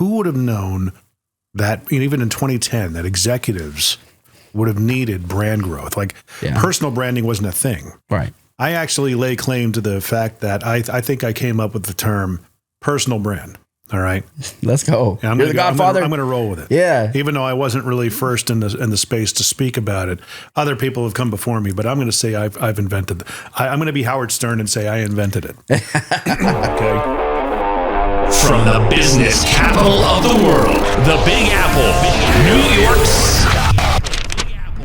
who would have known that even in 2010 that executives would have needed brand growth? Like personal branding wasn't a thing. Right. I actually lay claim to the fact that I think I came up with the term personal brand. All right. Let's go. You're the Godfather. I'm going to roll with it. Yeah. Even though I wasn't really first in the space to speak about it. Other people have come before me, but I'm going to say I've invented it. I'm going to be Howard Stern and say I invented it. Okay. From the business capital of the world, the Big Apple, New York's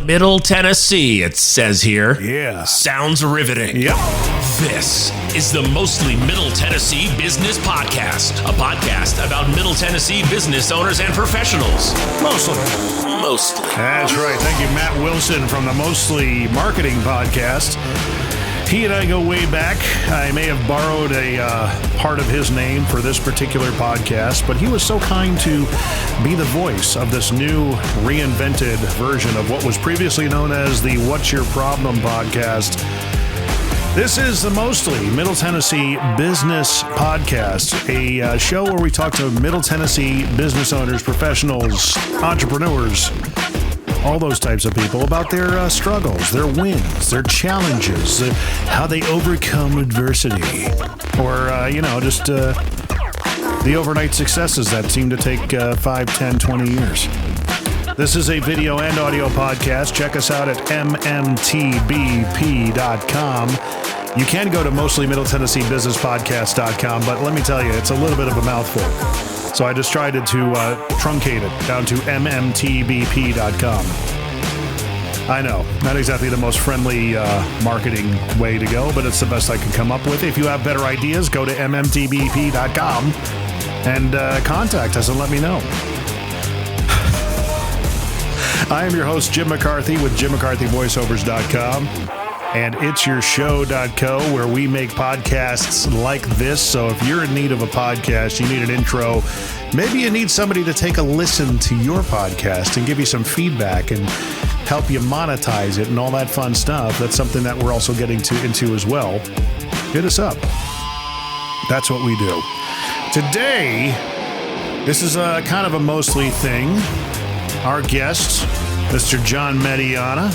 Middle Tennessee, it says here. Yeah. Sounds riveting. Yep. This is the Mostly Middle Tennessee Business Podcast, a podcast about Middle Tennessee business owners and professionals. Mostly. That's right. Thank you, Matt Wilson from the Mostly Marketing Podcast. He and I go way back. I may have borrowed a part of his name for this particular podcast, but he was so kind to be the voice of this new reinvented version of what was previously known as the What's Your Problem podcast. This is the Mostly Middle Tennessee Business Podcast, a show where we talk to Middle Tennessee business owners, professionals, entrepreneurs, all those types of people about their struggles, their wins, their challenges, how they overcome adversity, or, just the overnight successes that seem to take 5, 10, 20 years. This is a video and audio podcast. Check us out at MMTBP.com. You can go to mostlymiddletennesseebusinesspodcast.com, but let me tell you, it's a little bit of a mouthful. So I just tried to truncate it down to MMTBP.com. I know, not exactly the most friendly marketing way to go, but it's the best I can come up with. If you have better ideas, go to MMTBP.com and contact us and let me know. I am your host, Jim McCarthy, with JimMcCarthyVoiceovers.com and it'syourshow.co, where we make podcasts like this. So if you're in need of a podcast, you need an intro, maybe you need somebody to take a listen to your podcast and give you some feedback and help you monetize it and all that fun stuff. That's something that we're also getting into as well. Hit us up. That's what we do. Today, this is a kind of a mostly thing. Our guest, Mr. John Mediana.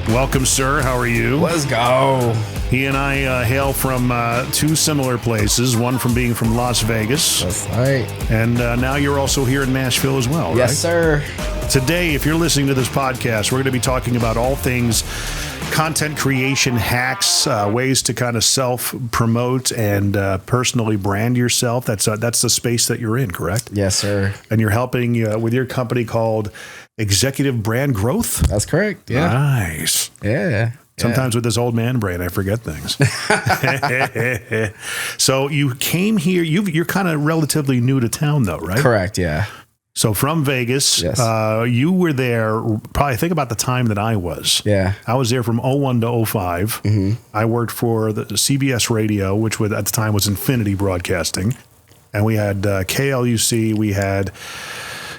Welcome, sir. How are you? Let's go. He and I hail from two similar places, one from being from Las Vegas. That's right. And now you're also here in Nashville as well, right? Yes, sir. Today, if you're listening to this podcast, we're going to be talking about all things content creation hacks, ways to kind of self-promote and personally brand yourself. That's the space that you're in, correct? Yes, sir. And you're helping with your company called Executive Brand Growth? That's correct, yeah. Nice. Yeah. Sometimes with this old man brain, I forget things. So you came here. You're kind of relatively new to town, though, right? Correct, yeah. So from Vegas, yes. You were there probably, think about the time that I was. Yeah. I was there from 01 to 05. Mm-hmm. I worked for the CBS Radio, which at the time was Infinity Broadcasting. And we had KLUC, we had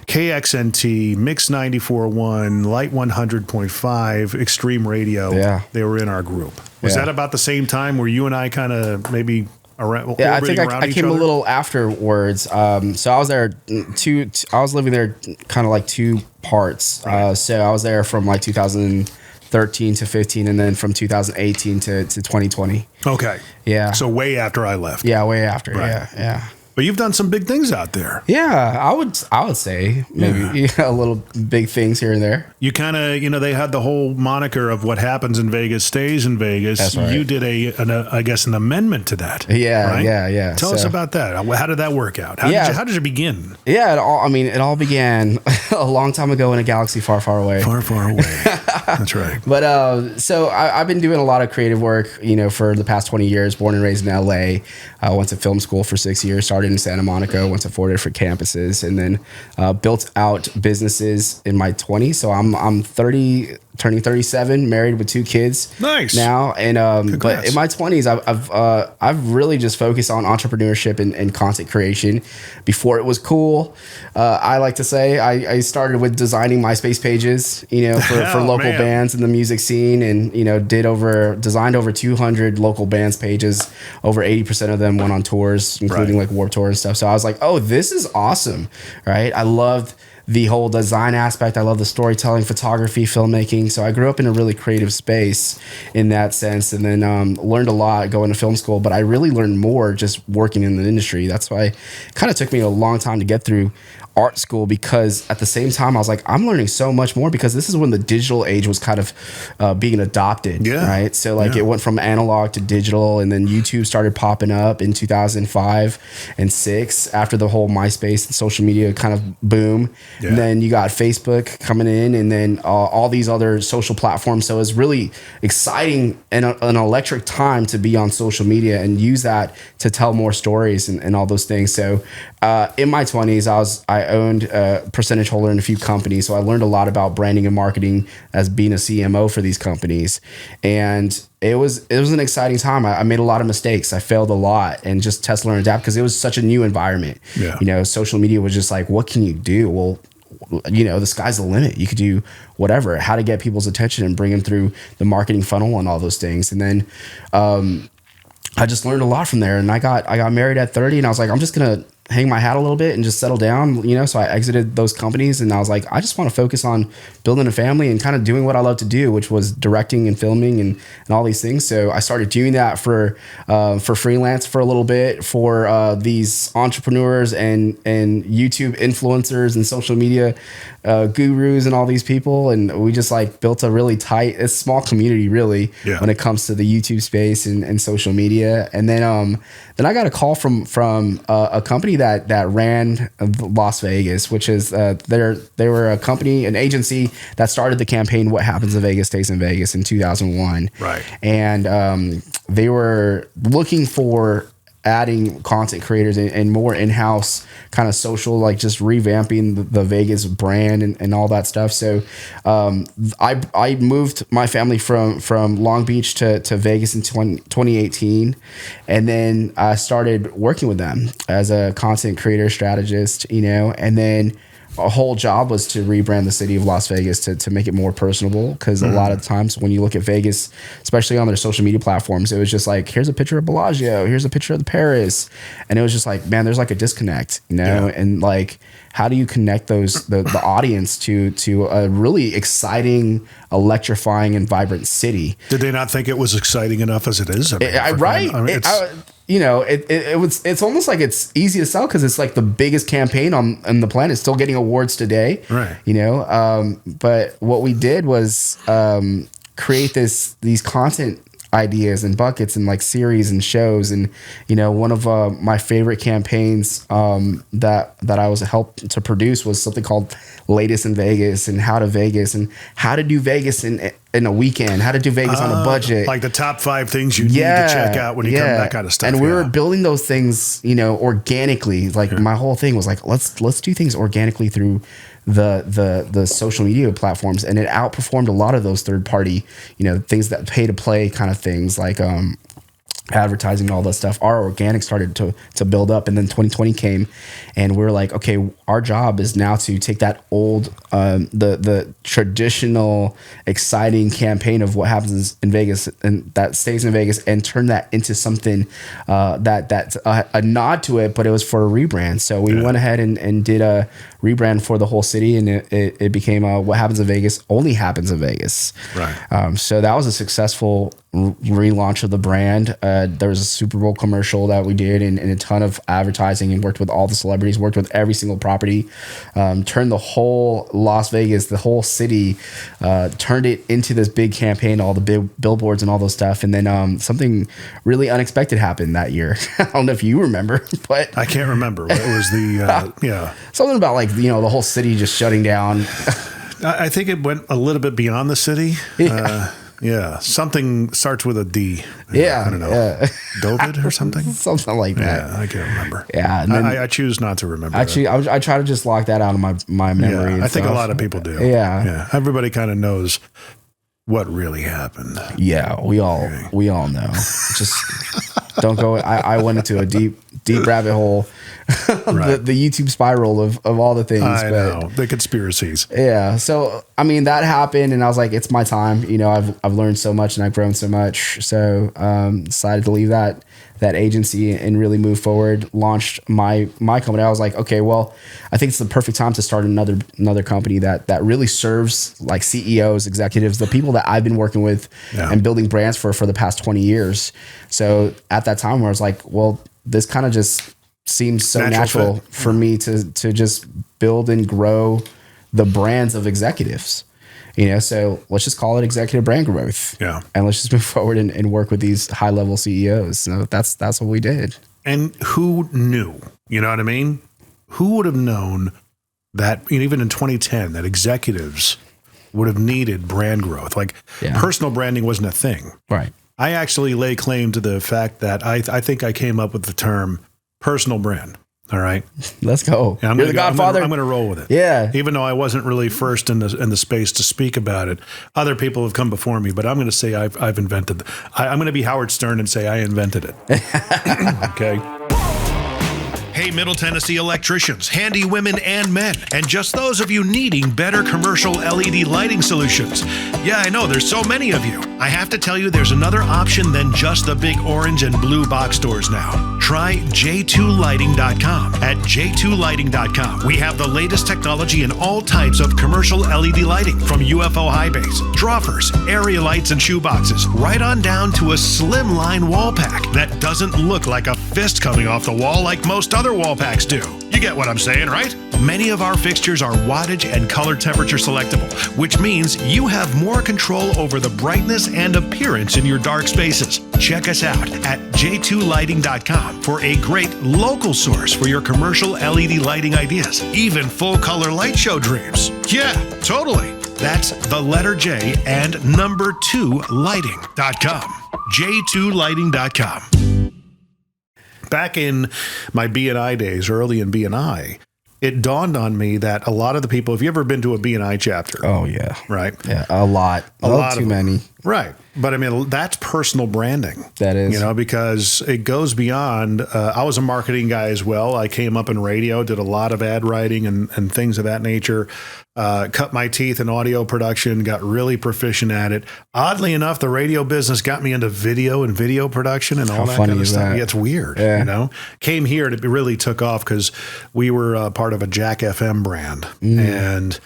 KXNT, Mix 94.1, Light 100.5, Extreme Radio. Yeah. They were in our group. Was that about the same time where you and I kind of maybe... Yeah, I think I came a little afterwards. So I was there I was living there kind of like two parts. Right. So I was there from like 2013 to 15, and then from 2018 to 2020. Okay. Yeah. So way after I left. Yeah, way after. Right. Yeah. But you've done some big things out there. Yeah, I would say maybe a little big things here and there. You kind of, they had the whole moniker of what happens in Vegas stays in Vegas. That's right. You did an amendment to that. Yeah, right? yeah. Tell us about that. How did that work out? How did you begin? Yeah, it all began a long time ago in a galaxy far, far away. Far, far away. That's right. But so I've been doing a lot of creative work, for the past 20 years. Born and raised in LA. I went to film school for 6 years. Started in Santa Monica. Went to 4 different campuses, and then built out businesses in my 20s. So I'm 32 turning 37, married with 2 kids. Nice. Now, and but in my 20s, I've really just focused on entrepreneurship and content creation. Before it was cool, I like to say I started with designing MySpace pages, for local bands in the music scene, and designed over 200 local bands pages. Over 80% of them went on tours, including like Warped Tour and stuff. So I was like, oh, this is awesome, right? I loved the whole design aspect. I love the storytelling, photography, filmmaking. So I grew up in a really creative space in that sense, and then learned a lot going to film school. But I really learned more just working in the industry. That's why it kind of took me a long time to get through art school, because at the same time I was like, I'm learning so much more, because this is when the digital age was kind of being adopted, right? So like it went from analog to digital, and then YouTube started popping up in 2005 and 6 after the whole MySpace and social media kind of boom. And then you got Facebook coming in, and then all these other social platforms. So it was really exciting and an electric time to be on social media and use that to tell more stories and all those things. So in my 20s, I owned a percentage holder in a few companies. So I learned a lot about branding and marketing as being a CMO for these companies. And it was an exciting time. I made a lot of mistakes. I failed a lot, and just test, learn, adapt, because it was such a new environment. Social media was just like, what can you do? Well, the sky's the limit. You could do whatever, how to get people's attention and bring them through the marketing funnel and all those things. And then I just learned a lot from there. And I got married at 30, and I was like, I'm just going to hang my hat a little bit and just settle down, so I exited those companies, and I was like, I just want to focus on building a family and kind of doing what I love to do, which was directing and filming and all these things. So I started doing that for freelance for a little bit for these entrepreneurs and YouTube influencers and social media gurus and all these people. And we just like built a really tight, a small community really when it comes to the YouTube space and social media. And then I got a call from a company that ran Las Vegas, which is they were a company, an agency that started the campaign "What Happens in Vegas Stays in Vegas" in 2001. Right, and they were looking for adding content creators and more in-house kind of social, like just revamping the Vegas brand and all that stuff. So I moved my family from Long Beach to Vegas in 2018. And then I started working with them as a content creator strategist, and then a whole job was to rebrand the city of Las Vegas to make it more personable, because a lot of times when you look at Vegas, especially on their social media platforms, it was just like, here's a picture of Bellagio, here's a picture of the Paris, and it was just like, man, there's like a disconnect, and like, how do you connect the audience to a really exciting, electrifying, and vibrant city? Did they not think it was exciting enough as it is? Right. It's almost like it's easy to sell because it's like the biggest campaign on the planet, still getting awards today. Right. But what we did was create these content ideas and buckets and like series and shows. And, one of my favorite campaigns that I was helped to produce was something called Latest in Vegas, and how to do Vegas in a weekend, how to do Vegas on a budget. Like the top 5 things you need to check out when you come, that kind of stuff. And we were building those things, organically. Like my whole thing was like, let's do things organically through the social media platforms, and it outperformed a lot of those third party, things that pay to play kind of things like advertising and all that stuff. Our organic started to build up, and then 2020 came, and we were like, okay, our job is now to take that old the traditional exciting campaign of what happens in Vegas and that stays in Vegas, and turn that into something that's a nod to it, but it was for a rebrand. So we went ahead and did a rebrand for the whole city, and it became What Happens in Vegas Only Happens in Vegas. Right. So that was a successful relaunch of the brand. There was a Super Bowl commercial that we did, and a ton of advertising, and worked with all the celebrities, worked with every single property, turned the whole Las Vegas, the whole city, turned it into this big campaign, all the big billboards and all those stuff. And then something really unexpected happened that year. I don't know if you remember, but I can't remember. What was the something about like the whole city just shutting down. I think it went a little bit beyond the city. Yeah, something starts with a D. I don't know. David or something? Something like that. Yeah, I can't remember. Yeah, and then, I choose not to remember. Actually, I try to just lock that out of my memory. Yeah, I think a lot of people do. Yeah. Everybody kind of knows what really happened. Yeah, we all know. Just don't go. I went into a deep rabbit hole, right. the YouTube spiral of all the things. I know the conspiracies. Yeah. So I mean that happened, and I was like, it's my time. You know, I've learned so much and I've grown so much. So decided to leave that agency and really move forward. Launched my company. I was like, okay, well, I think it's the perfect time to start another company that really serves like CEOs, executives, the people that I've been working with and building brands for the past 20 years. So at that time where I was like, well, this kind of just seems so natural for me to just build and grow the brands of executives. You know, so let's just call it executive brand growth. Yeah. And let's just move forward and work with these high level CEOs. So that's what we did. And who knew? You know what I mean? Who would have known that even in 2010 that executives would have needed brand growth? Like personal branding wasn't a thing. Right. I actually lay claim to the fact that I think I came up with the term personal brand. All right, let's go. You're the Godfather. I'm going to roll with it. Yeah. Even though I wasn't really first in the space to speak about it, other people have come before me. But I'm going to say I've invented. I'm going to be Howard Stern and say I invented it. Okay. Hey, Middle Tennessee electricians, handy women and men, and just those of you needing better commercial LED lighting solutions. Yeah, I know, there's so many of you. I have to tell you, there's another option than just the big orange and blue box stores now. Try j2lighting.com. At j2lighting.com, we have the latest technology in all types of commercial LED lighting, from UFO high base, drawers, area lights, and shoeboxes, right on down to a slimline wall pack that doesn't look like a fist coming off the wall like most other wall packs do. You get what I'm saying, right? Many of our fixtures are wattage and color temperature selectable, which means you have more control over the brightness and appearance in your dark spaces. Check us out at j2lighting.com for a great local source for your commercial LED lighting ideas, even full color light show dreams. Yeah, totally. That's the letter J and number 2 lighting.com. j2lighting.com. Back in my B&I days, early in B&I, it dawned on me that a lot of the people, have you ever been to a B&I chapter? Oh, yeah. Right? Yeah, a lot. A lot too many. Right. But I mean, that's personal branding. That is. You know, because it goes beyond, I was a marketing guy as well. I came up in radio, did a lot of ad writing and things of that nature. Cut my teeth in audio production, got really proficient at it. Oddly enough, the radio business got me into video and video production and all that kind of stuff. Yeah, it's weird, you know. Came here and it really took off because we were part of a Jack FM brand. And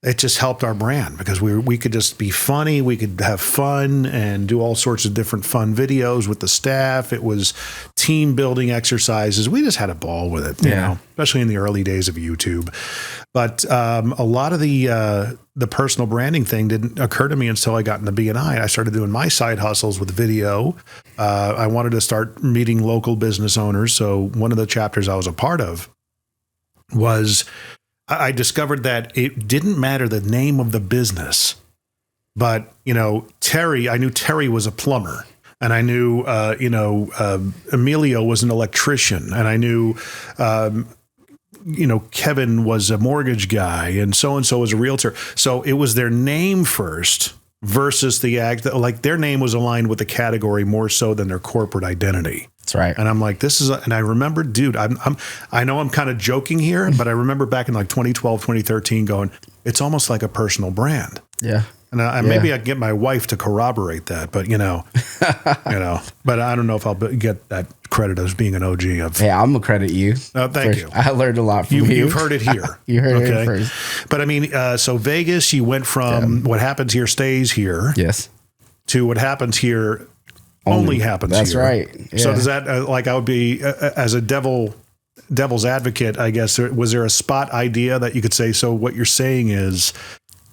it just helped our brand because we could just be funny. We could have fun and do all sorts of different fun videos with the staff. It was team building exercises. We just had a ball with it, you know, especially in the early days of YouTube. But a lot of the personal branding thing didn't occur to me until I got into B&I. I started doing my side hustles with video. I wanted to start meeting local business owners. So one of the chapters I was a part of was I discovered that it didn't matter the name of the business, but, you know, I knew Terry was a plumber, and I knew, Emilio was an electrician, and I knew, Kevin was a mortgage guy, and so was a realtor. So it was their name first versus the act that, like, their name was aligned with the category more so than their corporate identity. That's right. And I'm like, and I remember, dude, I know I'm kind of joking here, but I remember back in like 2012, 2013 going, it's almost like a personal brand. Yeah. And maybe I can get my wife to corroborate that, but but I don't know if I'll get that credit as being an OG of. Hey, I'm gonna credit you. Oh, thank you. I learned a lot from you. You've heard it here. You heard it here first. But I mean, so Vegas, you went from what happens here stays here. Yes. To what happens here only happens that's here. That's right. Yeah. So does that, I would be, as a devil's advocate, I guess, was there a spot idea that you could say, so what you're saying is,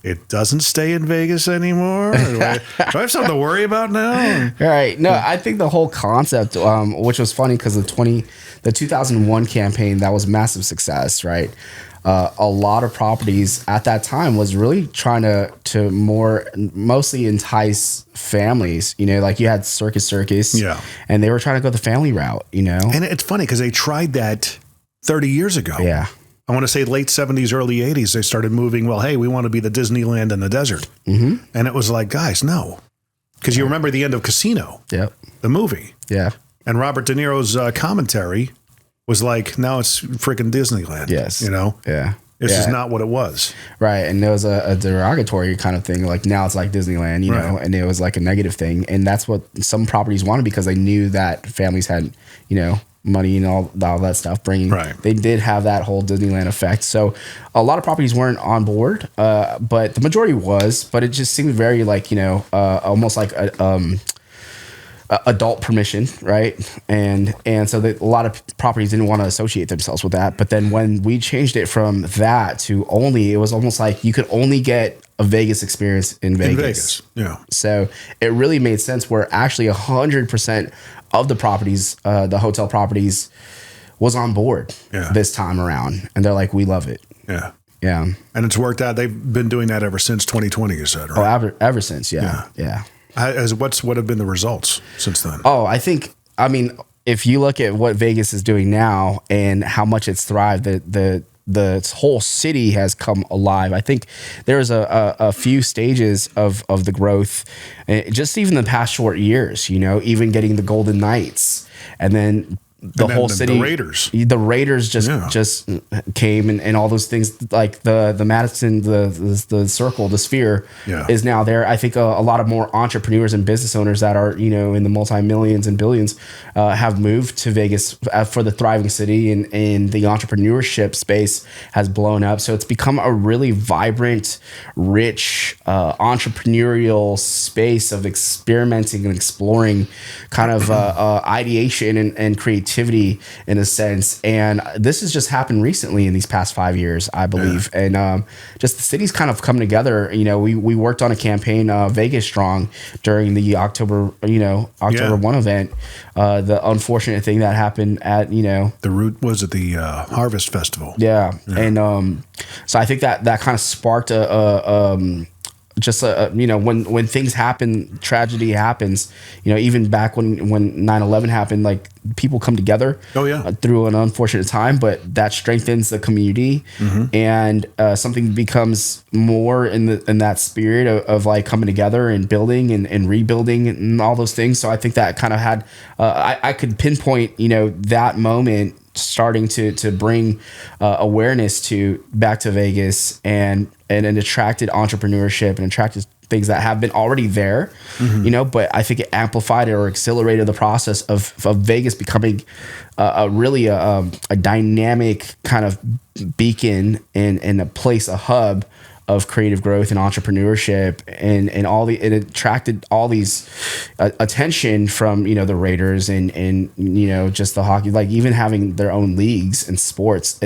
it doesn't stay in Vegas anymore? Do I have something to worry about now? Right. No, I think the whole concept, which was funny because the 2001 campaign, that was massive success, right? A lot of properties at that time was really trying to mostly entice families, like you had Circus, and they were trying to go the family route, And it's funny because they tried that 30 years ago. Yeah. I want to say late 70s, early 80s, they started moving, well, hey, we want to be the Disneyland in the desert. Mm-hmm. And it was like, guys, no. Because you remember the end of Casino, the movie. Yeah. And Robert De Niro's commentary was like, now it's freaking Disneyland. Yes. You know? Yeah. This is not what it was. Right. And there was a derogatory kind of thing. Like now it's like Disneyland, you know, and it was like a negative thing. And that's what some properties wanted because they knew that families had, you know, money and all that stuff bringing. Right. They did have that whole Disneyland effect. So a lot of properties weren't on board, but the majority was. But it just seemed very like, you know, almost like adult permission, right? And so a lot of properties didn't want to associate themselves with that. But then when we changed it from that to only, it was almost like you could only get a Vegas experience in Vegas. Yeah. So it really made sense where actually 100% of the properties, the hotel properties, was on board this time around. And they're like, we love it. Yeah. Yeah. And it's worked out. They've been doing that ever since 2020, you said, right? Oh, ever since. Yeah. What have been the results since then? Oh, I mean, if you look at what Vegas is doing now and how much it's thrived, the whole city has come alive. I think there's a few stages of the growth, just even the past short years, you know, even getting the Golden Knights and then whole city, the Raiders just came and all those things like the Madison, the circle, the sphere is now there. I think a lot of more entrepreneurs and business owners that are, you know, in the multi-millions and billions have moved to Vegas for the thriving city, and the entrepreneurship space has blown up. So it's become a really vibrant, rich, entrepreneurial space of experimenting and exploring kind of ideation and creativity in a sense. And this has just happened recently in these past 5 years, I believe. And just the city's kind of come together. You know, we worked on a campaign, Vegas Strong, during the October 1 event. The unfortunate thing that happened at, you know, the Harvest Festival. Yeah. And so I think that kind of sparked you know, when things happen, tragedy happens, you know, even back when 9/11 happened, like people come together through an unfortunate time, but that strengthens the community and something becomes more in that spirit of like coming together and building and rebuilding and all those things. So I think that kind of had, I could pinpoint, you know, that moment starting to bring awareness back to Vegas and it attracted entrepreneurship and attracted things that have been already there, you know, but I think it amplified it or accelerated the process of Vegas becoming really a dynamic kind of beacon and a place, a hub of creative growth and entrepreneurship, and it attracted all these attention from, you know, the Raiders and you know, just the hockey, like even having their own leagues and sports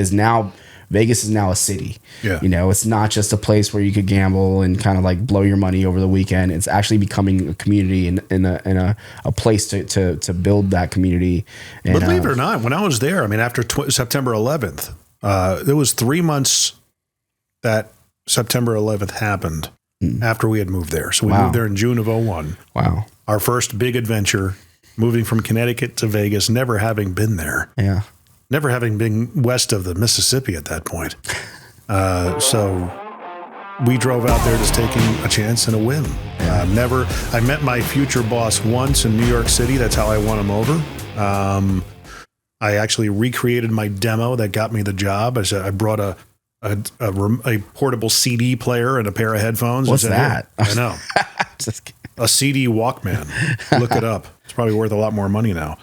Vegas is now a city. Yeah. You know, it's not just a place where you could gamble and kind of like blow your money over the weekend. It's actually becoming a community and a place to build that community. And, but believe it or not, when I was there, I mean, after September 11th, there was 3 months that September 11th happened after we had moved there. So we moved there in June of 2001. Wow. Our first big adventure, moving from Connecticut to Vegas, never having been there. Yeah. Never having been west of the Mississippi at that point. So we drove out there just taking a chance and a whim. Yeah. I met my future boss once in New York City. That's how I won him over. I actually recreated my demo that got me the job. I brought a portable CD player and a pair of headphones. What's that? I know. A CD Walkman. Look it up. It's probably worth a lot more money now.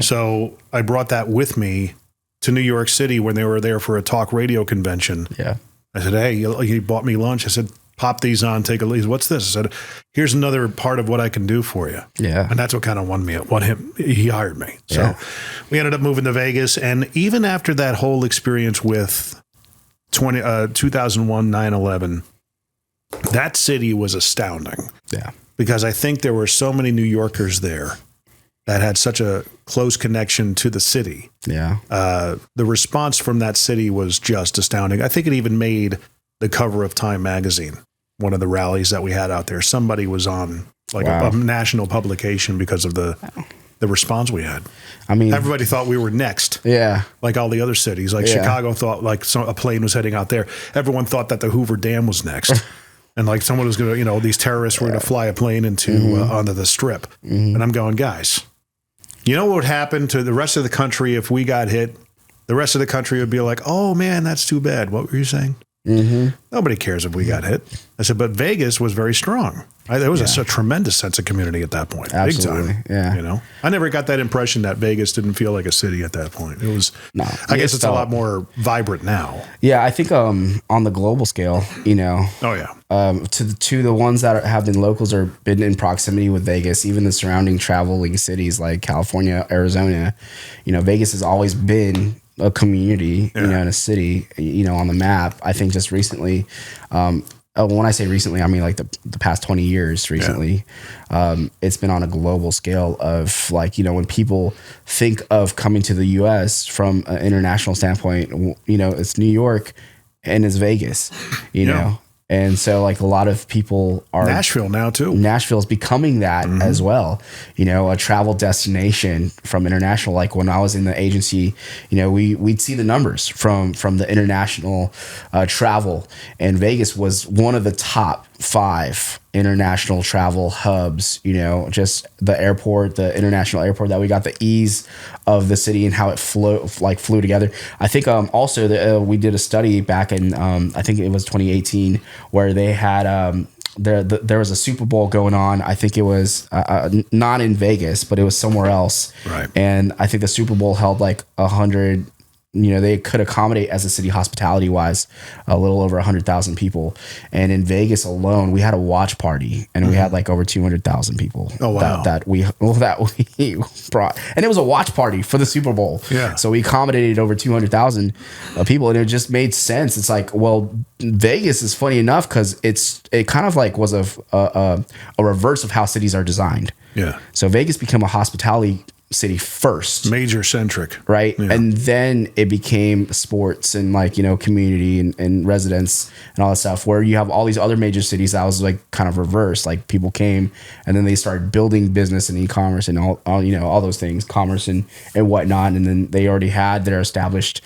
So I brought that with me to New York City when they were there for a talk radio convention. Yeah. I said, hey, he bought me lunch. I said, pop these on, take a lead. What's this? I said, here's another part of what I can do for you. Yeah. And that's what kind of won me. He hired me. So we ended up moving to Vegas. And even after that whole experience with 2001 9/11, that city was astounding. Yeah. Because I think there were so many New Yorkers there that had such a close connection to the city. Yeah. The response from that city was just astounding. I think it even made the cover of Time magazine, one of the rallies that we had out there. Somebody was on like a national publication because of the the response we had. I mean, everybody thought we were next. Yeah. Like all the other cities. Like Chicago thought like a plane was heading out there. Everyone thought that the Hoover Dam was next. And like someone was going to, these terrorists were going to fly a plane into onto the Strip. And I'm going, guys, you know what would happen to the rest of the country if we got hit? The rest of the country would be like, oh man, that's too bad. What were you saying? Nobody cares if we got hit. I said, but Vegas was very strong. There was a tremendous sense of community at that point. Absolutely. Big time. Yeah. I never got that impression that Vegas didn't feel like a city at that point. It was, I guess it's a lot more vibrant now. Yeah. I think, on the global scale, Oh yeah. To the ones that have been locals or been in proximity with Vegas, even the surrounding traveling cities like California, Arizona, Vegas has always been a community, in a city, on the map. I think just recently, when I say recently, I mean like the past 20 years recently, it's been on a global scale of like, when people think of coming to the US from an international standpoint, it's New York and it's Vegas, you know. And so like a lot of people are Nashville now too. Nashville is becoming that as well, a travel destination from international. Like when I was in the agency, we'd see the numbers from the international travel, and Vegas was one of the top 5 international travel hubs. Just the airport, the international airport that we got, the ease of the city and how it flew together. I think also we did a study back in I think it was 2018 where they had there was a Super Bowl going on. I think it was not in Vegas, but it was somewhere else. Right. And I think the Super Bowl held like 100. They could accommodate as a city hospitality wise a little over 100,000 people. And in Vegas alone, we had a watch party and we had like over 200,000 people. Oh, wow. That we brought. And it was a watch party for the Super Bowl. Yeah. So we accommodated over 200,000 people, and it just made sense. It's like, well, Vegas is funny enough because it kind of like was a reverse of how cities are designed. Yeah. So Vegas became a hospitality city first, major centric, right? Yeah. And then it became sports and like community and residents and all that stuff, where you have all these other major cities that was like kind of reverse. Like people came and then they started building business and e-commerce and all those things, commerce and whatnot, and then they already had their established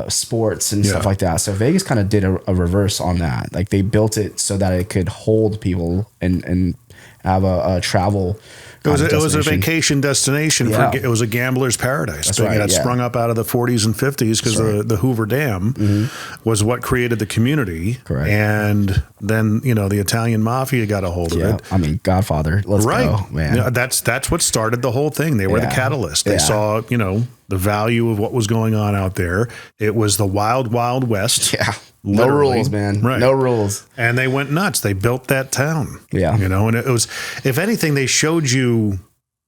sports and stuff like that. So Vegas kind of did a reverse on that. Like they built it so that it could hold people and have a travel. It was a vacation destination. It was a gambler's paradise. That's right, it sprung up out of the 40s and 50s because the Hoover Dam was what created the community. Correct. And then, the Italian mafia got a hold of it. I mean, Godfather. Let's go, man. Yeah, that's what started the whole thing. They were the catalyst. They saw, the value of what was going on out there. It was the wild, wild west. Yeah. Literally. No rules, man. Right. No rules. And they went nuts. They built that town. Yeah. And it was, if anything, they showed you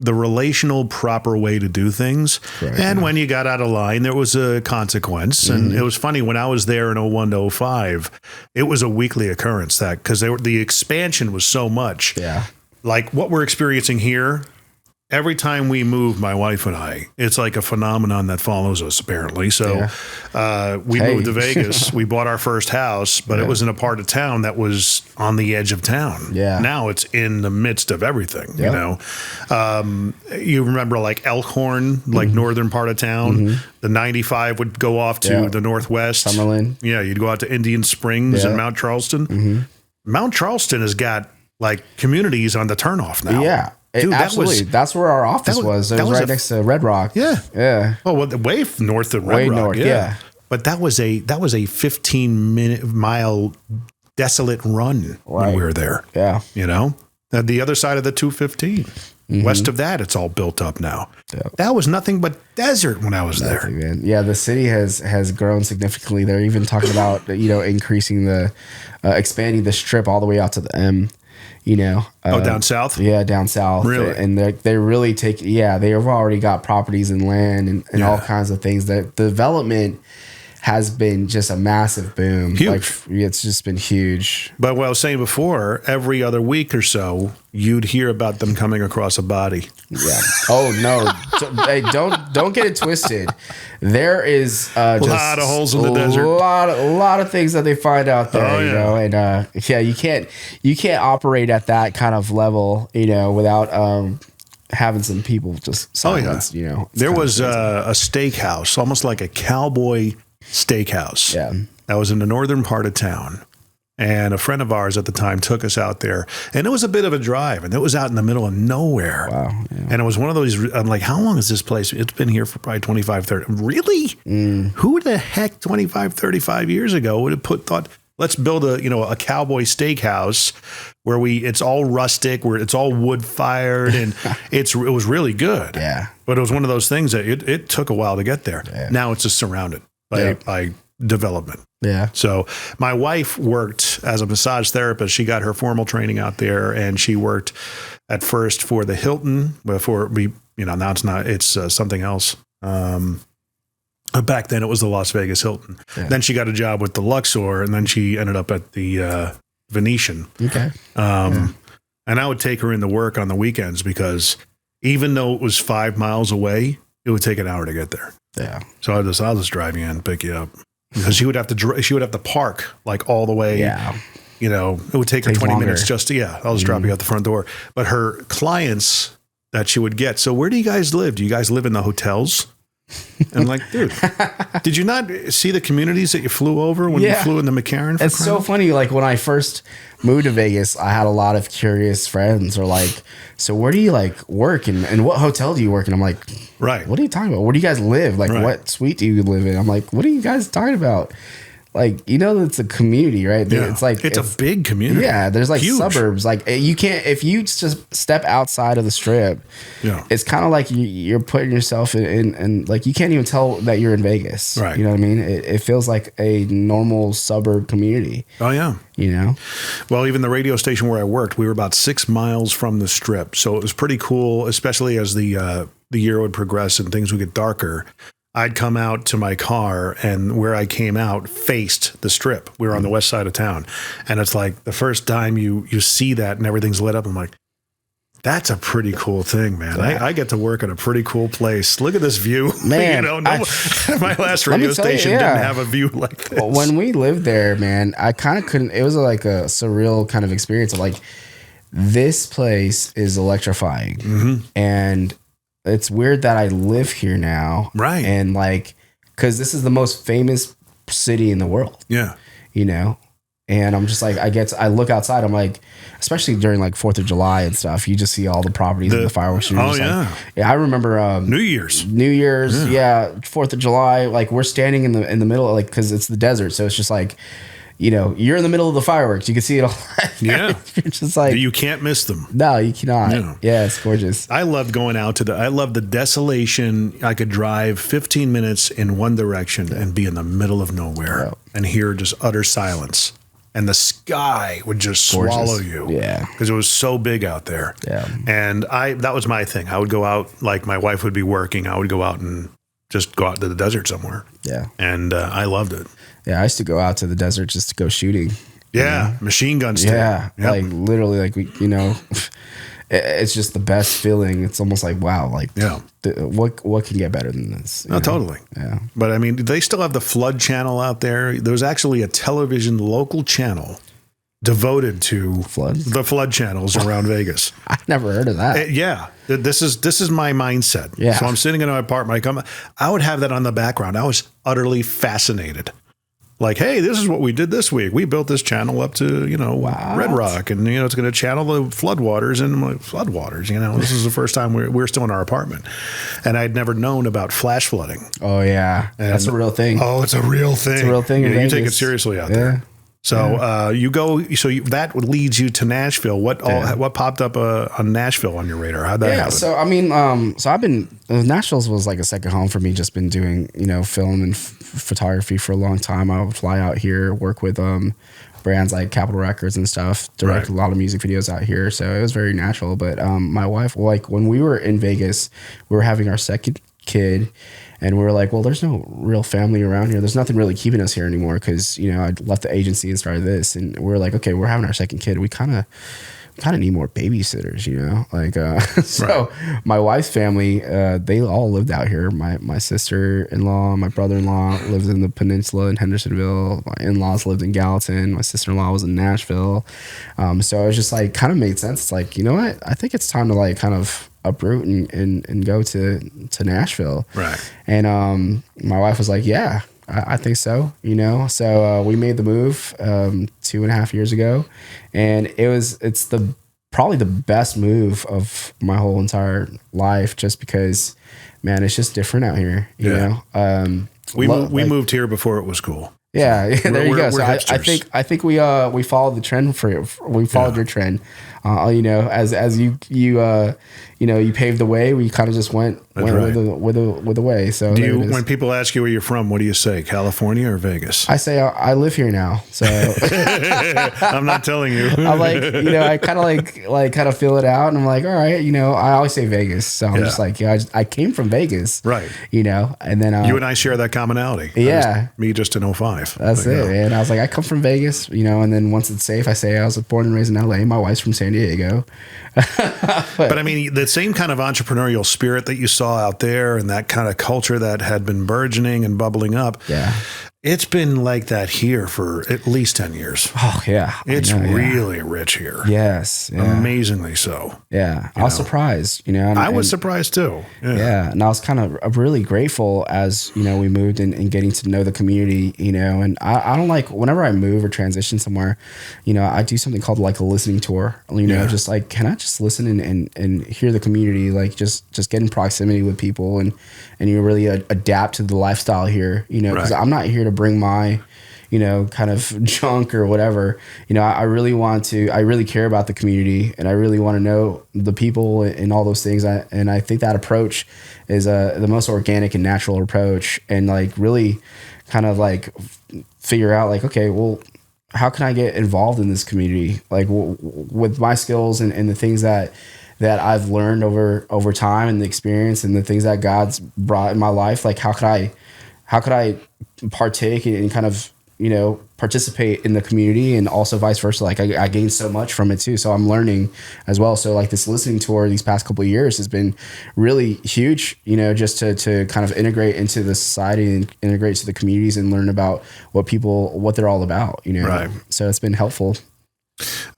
the relational proper way to do things. Right. And when you got out of line, there was a consequence. And it was funny, when I was there in 01 to 05, it was a weekly occurrence because the expansion was so much. Yeah. Like what we're experiencing here, every time we move, my wife and I, it's like a phenomenon that follows us, apparently. So we moved to Vegas. We bought our first house, but it was in a part of town that was on the edge of town. Yeah. Now it's in the midst of everything, You remember like Elkhorn, like northern part of town. The 95 would go off to the northwest. Summerlin. Yeah, you'd go out to Indian Springs and Mount Charleston. Mount Charleston has got like communities on the turnoff now. Yeah. Dude, absolutely. That's where our office was. It was right next to Red Rock. Yeah. Yeah. Oh, well, way north of Red Rock. North, yeah. But that was a 15-mile desolate run when we were there. Yeah. At the other side of the 215. West of that, it's all built up now. Yep. That was nothing but desert when I was there. Man. Yeah, the city has grown significantly. They're even talking about increasing the expanding the strip all the way out to the M. Down south? Yeah, down south. Really? And they really they've already got properties and land and all kinds of things. The development has been just a massive boom. Huge. Like, it's just been huge. But what I was saying before, every other week or so, you'd hear about them coming across a body. Yeah. Oh no! Hey, don't get it twisted. There is a lot of holes in the desert. A lot of things that they find out there. Oh, yeah. And you can't operate at that kind of level, without having some people just silence, you know. There was a steakhouse, almost like a cowboy steakhouse. Yeah. That was in the northern part of town. And a friend of ours at the time took us out there. And it was a bit of a drive. And it was out in the middle of nowhere. Wow. Yeah. And it was one of those, I'm like, how long is this place? It's been here for probably 25, 30. Really? Who the heck 25, 35 years ago would have thought, let's build a cowboy steakhouse where it's all rustic, where it's all wood fired, and it was really good. Yeah. But it was one of those things that it took a while to get there. Yeah. Now it's just surrounded by development. Yeah. So my wife worked as a massage therapist. She got her formal training out there, and she worked at first for the Hilton now it's not, it's something else. Back then it was the Las Vegas Hilton. Yeah. Then she got a job with the Luxor, and then she ended up at the Venetian. Okay. And I would take her into work on the weekends because even though it was 5 miles away, it would take an hour to get there. Yeah. So I'll just drive you in and pick you up because she would have to park like all the way. Yeah. You know, it would take her 20 longer. minutes just to, I'll just drop you out the front door. But her clients that she would get. So where do you guys live? Do you guys live in the hotels? And I'm like, dude, did you not see the communities that you flew over when you flew in the McCarran? It's so funny. Like when I first moved to Vegas, I had a lot of curious friends who are like, so where do you like work and what hotel do you work in? I'm like, right. What are you talking about? Where do you guys live? Like what suite do you live in? I'm like, what are you guys talking about? Like, it's a community, right? Yeah. It's like, it's a big community. Yeah. There's like huge suburbs. Like you can't, if you just step outside of the strip, it's kind of like you're putting yourself in like, you can't even tell that you're in Vegas. Right. You know what I mean? It feels like a normal suburb community. Oh yeah. Well, even the radio station where I worked, we were about 6 miles from the strip. So it was pretty cool, especially as the year would progress and things would get darker. I'd come out to my car, and where I came out faced the strip. We were on the west side of town. And it's like the first time you see that and everything's lit up, I'm like, that's a pretty cool thing, man. Yeah. I get to work at a pretty cool place. Look at this view. Man, my last radio station didn't have a view like this. When we lived there, man, I kind of couldn't, it was like a surreal kind of experience of like, this place is electrifying. Mm-hmm. And it's weird that I live here now. Right. And like, cause this is the most famous city in the world. Yeah. And I'm just like, I look outside, I'm like, especially during like 4th of July and stuff, you just see all the properties and the fireworks. Oh yeah. Like, I remember, New Year's. Yeah. 4th of July. Like we're standing in the middle, like, cause it's the desert. So it's just like, you're in the middle of the fireworks. You can see it all. Yeah. You're just like, you can't miss them. No, you cannot. Yeah, it's gorgeous. I loved going out I love the desolation. I could drive 15 minutes in one direction and be in the middle of nowhere and hear just utter silence. And the sky would just swallow you. Yeah. Because it was so big out there. Yeah. And that was my thing. I would go out, like my wife would be working. I would go out and just go out to the desert somewhere. Yeah. And I loved it. Yeah, I used to go out to the desert just to go shooting. Yeah, machine guns. Yeah, like literally, like it's just the best feeling. It's almost like wow, like what can get better than this? No, totally. Yeah, but I mean, they still have the Flood channel out there. There's actually a television local channel devoted to the Flood channels around Vegas. I've never heard of that. Yeah, this is my mindset. Yeah, so I'm sitting in my apartment. I would have that on the background. I was utterly fascinated. Like, hey, this is what we did this week. We built this channel up to, Red Rock, and, it's going to channel the floodwaters. And I'm like, floodwaters, this is the first time we're still in our apartment. And I'd never known about flash flooding. Oh, yeah. And that's a real thing. Oh, it's a real thing. It's a real thing. You take it seriously out there. So you go. So that leads you to Nashville. What popped up on Nashville on your radar? How'd that happen? So I mean, so I've been Nashville was like a second home for me. Just been doing film and photography for a long time. I would fly out here, work with brands like Capitol Records and stuff, direct a lot of music videos out here. So it was very natural. But my wife, like when we were in Vegas, we were having our second kid. And we were like, well, there's no real family around here. There's nothing really keeping us here anymore because, I left the agency and started this. And we were like, okay, we're having our second kid. We kind of kind of need more babysitters, like, so my wife's family, they all lived out here. My sister-in-law, my brother-in-law lived in the peninsula in Hendersonville. My in-laws lived in Gallatin. My sister-in-law was in Nashville. So it was just like, kind of made sense. It's like, you know what? I think it's time to like kind of uproot and go to Nashville. Right. And, my wife was like, yeah, I think so, so we made the move 2.5 years ago, and it's probably the best move of my whole entire life, just because, man, it's just different out here, you know. We moved here before it was cool. Yeah, there you go. So I think we followed the trend we followed your trend. As you paved the way, we kind of just went with the way. So when people ask you where you're from, what do you say? California or Vegas? I say I live here now. So I'm not telling you. I'm like, I kind of kind of feel it out, and I'm like, all right, I always say Vegas. So I'm just like, I came from Vegas, right? And then you and I share that commonality. Yeah, me just in 05. That's it. And I was like, I come from Vegas, and then once it's safe, I say I was born and raised in LA. My wife's from San Diego. but I mean, the same kind of entrepreneurial spirit that you saw out there, and that kind of culture that had been burgeoning and bubbling up. Yeah. It's been like that here for at least 10 years. Oh, yeah. It's really rich here. Yes. Yeah. Amazingly so. Yeah. I was surprised, I was surprised too. Yeah. And I was kind of really grateful as, we moved and getting to know the community, and I don't like, whenever I move or transition somewhere, I do something called like a listening tour, just like, can I just listen and hear the community, like just get in proximity with people and you really adapt to the lifestyle here, because I'm not here to bring my, kind of junk or whatever. I really care about the community, and I really want to know the people and all those things. And I think that approach is the most organic and natural approach, and like really kind of like figure out like, okay, well, how can I get involved in this community? Like with my skills and the things that I've learned over time and the experience and the things that God's brought in my life, like how could I partake and kind of, participate in the community, and also vice versa. Like I gained so much from it too. So I'm learning as well. So like this listening tour these past couple of years has been really huge, just to kind of integrate into the society and integrate to the communities and learn about what they're all about, Right. So it's been helpful.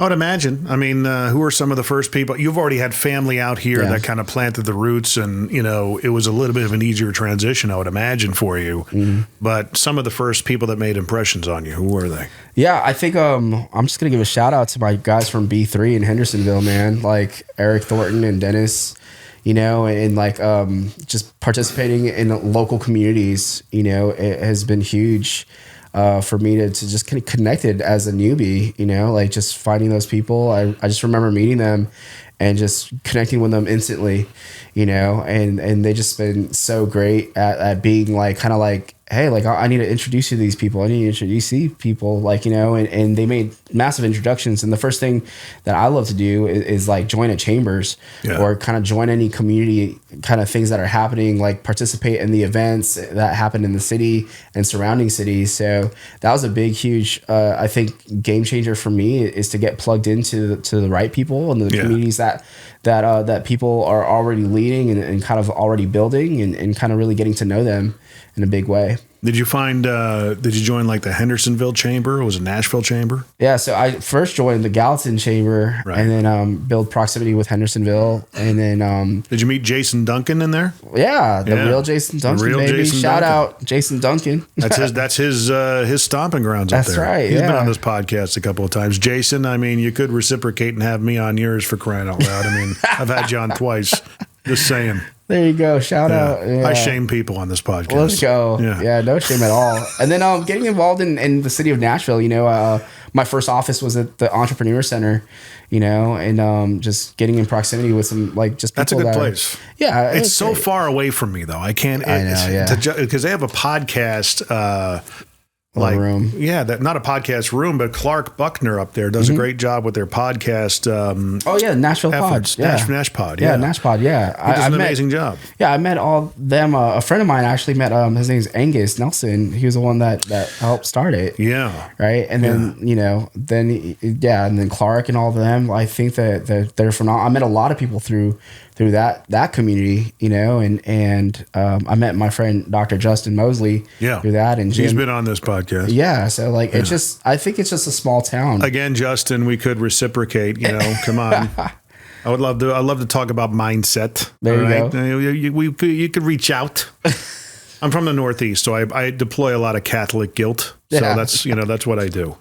I would imagine. I mean, who are some of the first people? You've already had family out here that kind of planted the roots, and it was a little bit of an easier transition, I would imagine, for you. Mm-hmm. But some of the first people that made impressions on you, who were they? Yeah, I think I'm just gonna give a shout out to my guys from B3 in Hendersonville, man, like Eric Thornton and Dennis. And like just participating in local communities, it has been huge. For me to just kind of connected as a newbie, like just finding those people. I just remember meeting them and just connecting with them instantly, and they just been so great at being like, kind of like, hey, like I need to introduce you to these people. I need to introduce these people, like, and they made massive introductions. And the first thing that I love to do is like join at chambers or kind of join any community kind of things that are happening, like participate in the events that happen in the city and surrounding cities. So that was a big, huge, I think game changer for me is to get plugged into the right people and the communities that people are already leading and kind of already building and kind of really getting to know them in a big way. Did you join like the Hendersonville chamber? Or was it Nashville chamber? Yeah. So I first joined the Gallatin chamber and then build proximity with Hendersonville. And then, did you meet Jason Duncan in there? Yeah. The real Jason Duncan, baby. Shout out Jason Duncan. That's his stomping grounds up there. That's right. He's been on this podcast a couple of times. Jason, I mean, you could reciprocate and have me on yours, for crying out loud. I mean, I've had you on twice. Just saying. There you go. Shout out. Yeah. I shame people on this podcast. Let's go. Yeah, no shame at all. And then getting involved in the city of Nashville, my first office was at the Entrepreneur Center, and just getting in proximity with some like just people. That's a good place. Yeah. It's so far away from me though. I can't. I know, because they have a podcast. room. Yeah, not a podcast room, but Clark Buckner up there does a great job with their podcast. Nashville efforts. Pod. Nash Pod. Nash Pod. Yeah, he does an amazing job. Yeah, I met all them. A friend of mine actually met. His name's Angus Nelson. He was the one that helped start it. Yeah. Right, and then and then Clark and all of them. I think that they're phenomenal. I met a lot of people through that community, and I met my friend Dr. Justin Mosley through that, and Jim, he's been on this podcast. Yeah, so it's just, I think it's just a small town. Again, Justin, we could reciprocate. Come on. I'd love to talk about mindset. There you go. You could reach out. I'm from the Northeast, so I deploy a lot of Catholic guilt. So that's what I do.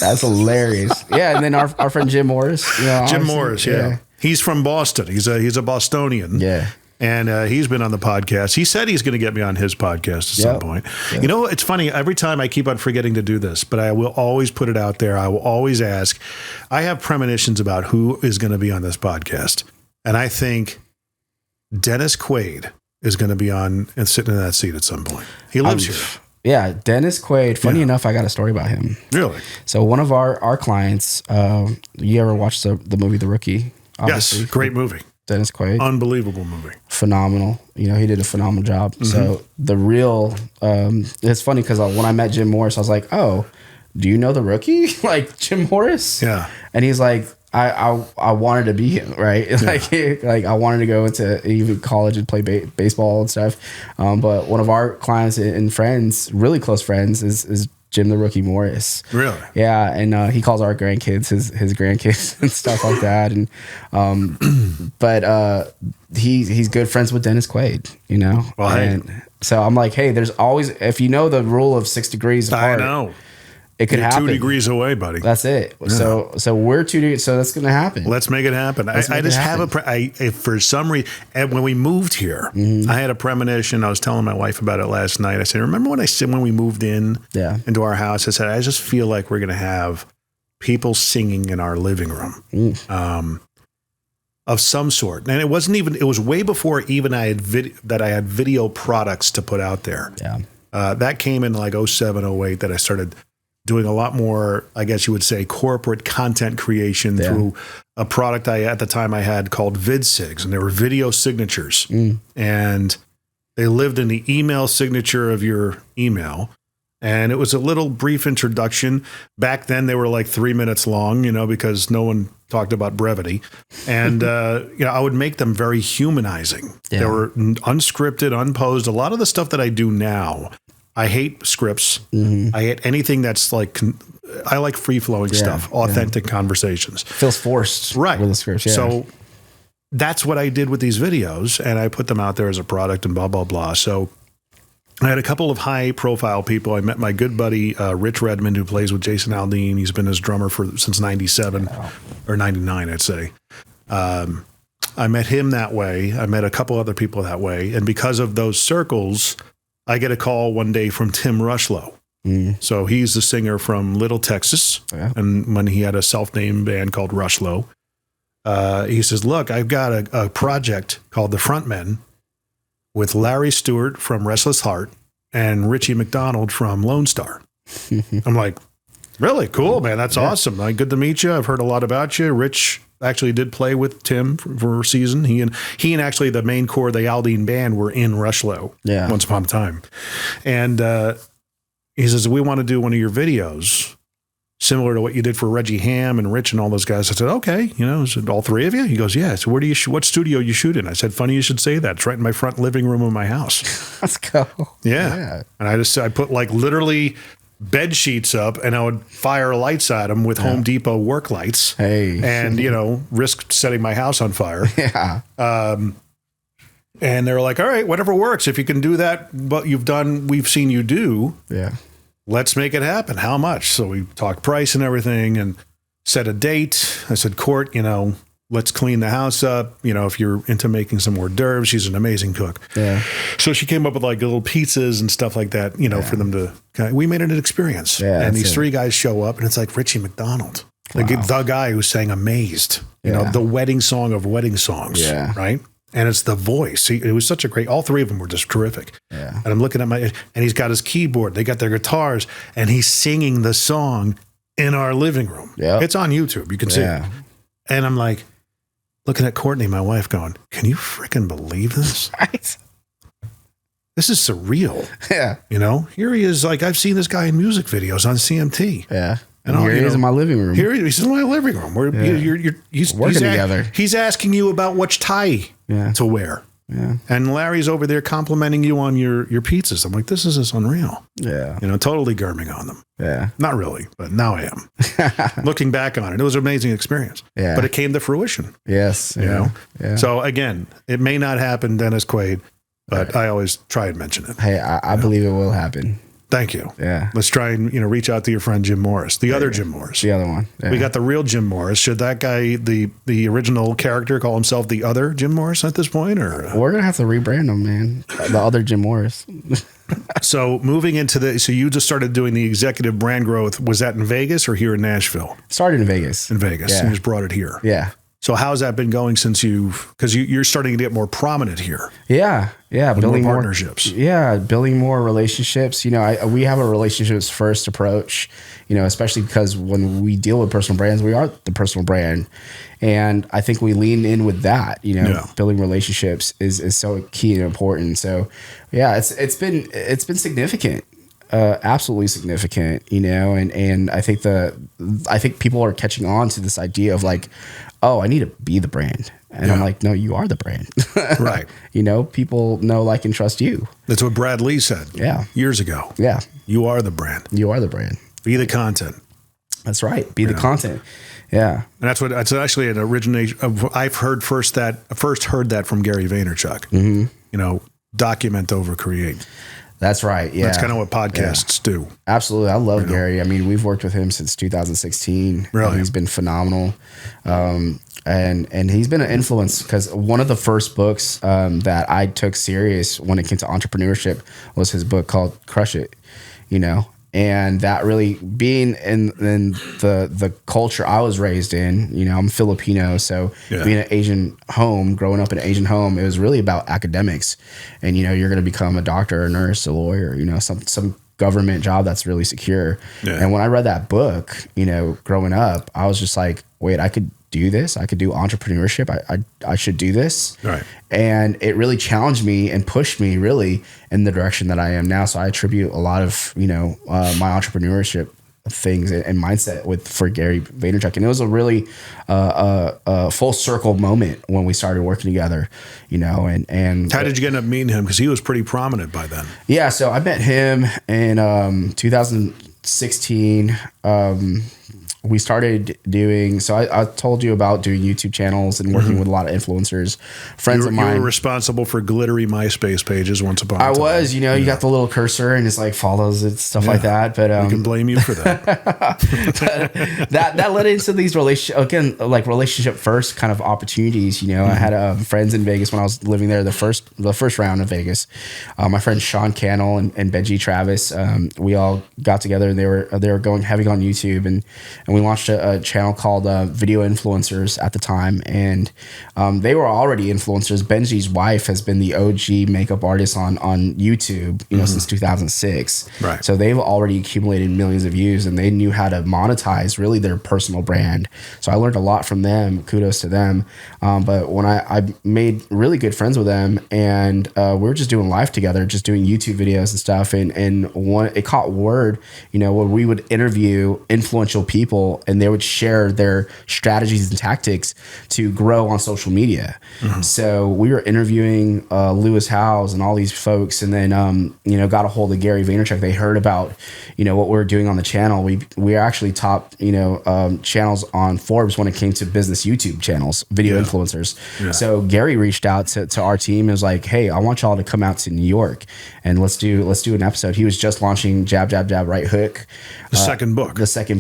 That's hilarious. Yeah, and then our friend Jim Morris. Jim Morris, yeah. He's from Boston. He's a Bostonian. Yeah. And he's been on the podcast. He said he's going to get me on his podcast at some point. Yep. It's funny. Every time I keep on forgetting to do this, but I will always put it out there. I will always ask. I have premonitions about who is going to be on this podcast. And I think Dennis Quaid is going to be on and sitting in that seat at some point. He lives here. Yeah, Dennis Quaid. Funny enough, I got a story about him. Really? So one of our clients, you ever watched the movie The Rookie? Obviously. Yes, great movie. Dennis Quaid. Unbelievable movie. Phenomenal. He did a phenomenal job. Mm-hmm. So the real, it's funny because when I met Jim Morris, I was like, oh, do you know The Rookie? Like Jim Morris? Yeah. And he's like, I wanted to be him, right? Yeah. Like I wanted to go into even college and play baseball and stuff. But one of our clients and friends, really close friends, is Jim the Rookie Morris. Really? Yeah, and he calls our grandkids his grandkids and stuff like that. And but he's good friends with Dennis Quaid, Well, and so I'm like, hey, there's always, if you know the rule of 6 degrees apart. I know. It could happen. 2 degrees away, buddy. That's it. Yeah. So we're 2 degrees. So that's going to happen. Let's make it happen. I just have for some reason, when we moved here, I had a premonition. I was telling my wife about it last night. I said, remember when we moved into our house? I said, I just feel like we're going to have people singing in our living room of some sort. And it was way before even I had video products to put out there. Yeah. That came in like 07, 08 that I started doing a lot more, I guess you would say, corporate content creation through a product at the time I had called VidSigs, and they were video signatures. And they lived in the email signature of your email. And it was a little brief introduction. Back then they were like 3 minutes long, because no one talked about brevity. And, I would make them very humanizing. Yeah. They were unscripted, unposed. A lot of the stuff that I do now, I hate scripts. I hate anything that's like, I like free-flowing stuff, authentic conversations. Feels forced. Right. With the scripts, yeah. So that's what I did with these videos, and I put them out there as a product and blah, blah, blah. So I had a couple of high-profile people. I met my good buddy, Rich Redmond, who plays with Jason Aldean. He's been his drummer since 97 or 99, I'd say. I met him that way. I met a couple other people that way. And because of those circles, I get a call one day from Tim Rushlow. So he's the singer from Little Texas. Yeah. And when he had a self-named band called Rushlow, he says, look, I've got a project called The Frontmen with Larry Stewart from Restless Heart and Richie McDonald from Lone Star. I'm like, really? Cool, man. That's awesome. Like, good to meet you. I've heard a lot about you. Rich actually did play with Tim for a season. He and actually the main core of the Aldean band were in Rushlow once upon a time. And he says, we want to do one of your videos similar to what you did for Reggie Ham and Rich and all those guys. I said, okay, is it all three of you? He goes, yeah. So where do you what studio you shoot in? I said, funny you should say that. It's right in my front living room of my house. Let's go. Yeah. And I put like literally bed sheets up, and I would fire lights at them with Home Depot work lights. Hey. And, risk setting my house on fire. Yeah. And they're like, all right, whatever works. If you can do that, what we've seen you do. Yeah. Let's make it happen. How much? So we talked price and everything and set a date. I said, Court, let's clean the house up. If you're into making some hors d'oeuvres, she's an amazing cook. Yeah. So she came up with like little pizzas and stuff like that, for them to, we made it an experience. Yeah, and these three guys show up, and it's like Richie McDonald, the guy who sang Amazed, the wedding song of wedding songs. Yeah. Right. And it's the voice. It was such a great, all three of them were just terrific. Yeah. And I'm looking at and he's got his keyboard, they got their guitars, and he's singing the song in our living room. Yeah. It's on YouTube. You can see it. And I'm like, looking at Courtney, my wife, going, can you freaking believe this? Right. This is surreal. Yeah. You know, here he is. Like, I've seen this guy in music videos on CMT. Yeah. And here he is in my living room. He's in my living room. He's working together. He's asking you about which tie to wear. Yeah. And Larry's over there complimenting you on your pizzas. I'm like, this is just unreal. Yeah. You know, totally garming on them. Yeah. Not really, but now I am. Looking back on it, it was an amazing experience. Yeah. But it came to fruition. Yes. You know? Yeah. So again, it may not happen, Dennis Quaid, but I always try and mention it. Hey, I believe it will happen. Thank you. Yeah. Let's try and, reach out to your friend Jim Morris, the other Jim Morris. The other one. Yeah. We got the real Jim Morris. Should that guy, the original character, call himself the other Jim Morris at this point? Or we're going to have to rebrand him, man. The other Jim Morris. So moving into so you just started doing the executive brand growth. Was that in Vegas or here in Nashville? Started in Vegas. In Vegas. Yeah. And you just brought it here. Yeah. So how's that been going since because you're starting to get more prominent here? Yeah. Yeah. Building more partnerships. Building more relationships. We have a relationships first approach, especially because when we deal with personal brands, we are the personal brand. And I think we lean in with that, building relationships is so key and important. So yeah, it's been significant. Absolutely significant, and I think people are catching on to this idea of like, oh, I need to be the brand. And I'm like, no, you are the brand. Right. People know, like, and trust you. That's what Brad Lee said years ago. Yeah. You are the brand. You are the brand. Be the content. That's right. Be the content. Yeah. And that's actually an origination of, I've first heard that from Gary Vaynerchuk. Mm-hmm. Document over create. That's right. Yeah. That's kind of what podcasts do. Absolutely. I love Gary. I mean, we've worked with him since 2016. Really? He's been phenomenal. And he's been an influence because one of the first books that I took serious when it came to entrepreneurship was his book called Crush It, and that really being in the culture I was raised in, I'm Filipino. So being an Asian home, growing up in an Asian home, it was really about academics and, you're going to become a doctor, a nurse, a lawyer, some government job that's really secure. Yeah. And when I read that book, growing up, I was just like, wait, I could do this. I could do entrepreneurship. I should do this. Right. And it really challenged me and pushed me really in the direction that I am now. So I attribute a lot of, my entrepreneurship things and mindset for Gary Vaynerchuk. And it was a really full circle moment when we started working together, and how did you end up meeting him? Because he was pretty prominent by then. Yeah. So I met him in 2016. We started doing, so I told you about doing YouTube channels and working with a lot of influencers, friends of mine. You were responsible for glittery MySpace pages once upon a time. I was, you got the little cursor and it's like follows and stuff like that. But we can blame you for that. that led into these relationship first kind of opportunities. I had friends in Vegas when I was living there. The first round of Vegas, my friend Sean Cannell and Benji Travis, we all got together and they were going heavy on YouTube and we launched a channel called Video Influencers at the time, and they were already influencers. Benji's wife has been the OG makeup artist on YouTube, since 2006. Right. So they've already accumulated millions of views, and they knew how to monetize really their personal brand. So I learned a lot from them. Kudos to them. But when I made really good friends with them, and we were just doing life together, just doing YouTube videos and stuff, and it caught word, where we would interview influential people and they would share their strategies and tactics to grow on social media. Mm-hmm. So we were interviewing Lewis Howes and all these folks, and then got a hold of Gary Vaynerchuk. They heard about what we were doing on the channel. We are actually top channels on Forbes when it came to business YouTube channels, video influencers. Yeah. So Gary reached out to our team and was like, hey, I want y'all to come out to New York and let's do an episode. He was just launching Jab Jab Jab Right Hook, the second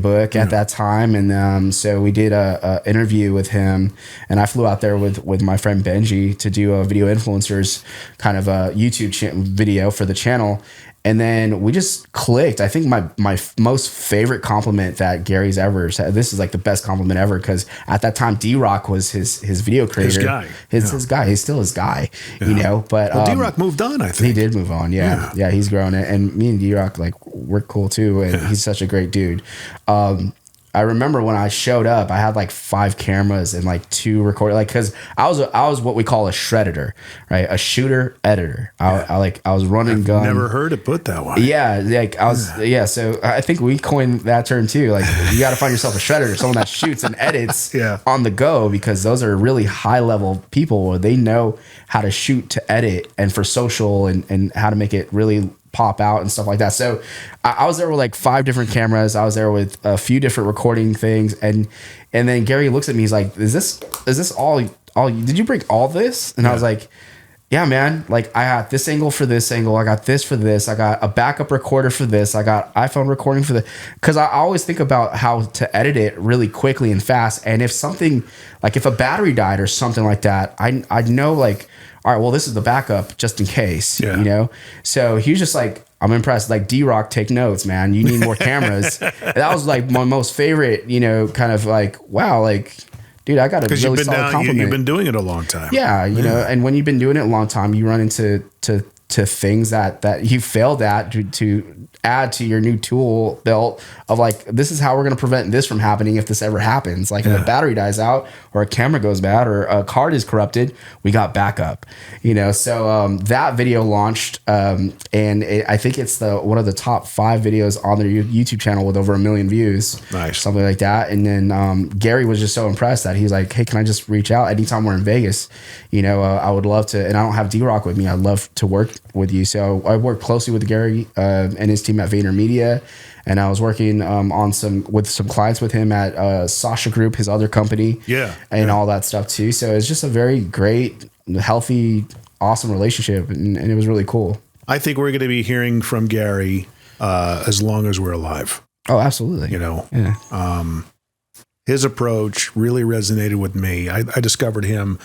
book at that time, and so we did a interview with him, and I flew out there with my friend Benji to do a Video Influencers kind of a YouTube video for the channel. And then we just clicked. I think my most favorite compliment that Gary's ever said, this is like the best compliment ever, because at that time D-Rock was his video creator. His guy. His guy. He's still his guy, you know. But D-Rock moved on, I think. He did move on, yeah. He's grown it. And me and D-Rock, like, we're cool too. And he's such a great dude. I remember when I showed up, I had like 5 cameras and like 2 recorders, like, cause I was what we call a shredder, right? A shooter editor. I was running gun. Never heard it put that way. Yeah. Like I was, so I think we coined that term too. Like, you got to find yourself a shredder, someone that shoots and edits on the go, because those are really high level people where they know how to shoot, to edit, and for social, and how to make it really pop out and stuff like that. So I was there with like 5 different cameras. I was there with a few different recording things, and then Gary looks at me. He's like, "Is this all? Did you bring all this?" And I was like, "Yeah, man. Like, I got this angle for this angle. I got this for this. I got a backup recorder for this. I got iPhone recording for the." Because I always think about how to edit it really quickly and fast. And if something, like if a battery died or something like that, I know, like, all right, well, this is the backup just in case, you know? So he was just like, I'm impressed. Like, D-Rock, take notes, man. You need more cameras. And that was like my most favorite, you know, kind of like, wow, like, dude, I got a really solid compliment. You've been doing it a long time. Yeah, you know, and when you've been doing it a long time, you run into things that you failed at to add to your new tool belt of like, this is how we're going to prevent this from happening if this ever happens. Like, if a battery dies out or a camera goes bad or a card is corrupted, we got backup, you know? So that video launched, and I think it's one of the top 5 videos on their YouTube channel with over 1 million views. Nice. Something like that. And then Gary was just so impressed that he's like, hey, can I just reach out anytime we're in Vegas? You know, I would love to, and I don't have D-Rock with me. I'd love to work with you. So I worked closely with Gary and his team at VaynerMedia, and I was working with some clients with him at Sasha Group, his other company, and all that stuff too. So it's just a very great, healthy, awesome relationship, and it was really cool. I think we're going to be hearing from Gary as long as we're alive. Oh, absolutely. You know, his approach really resonated with me. I discovered him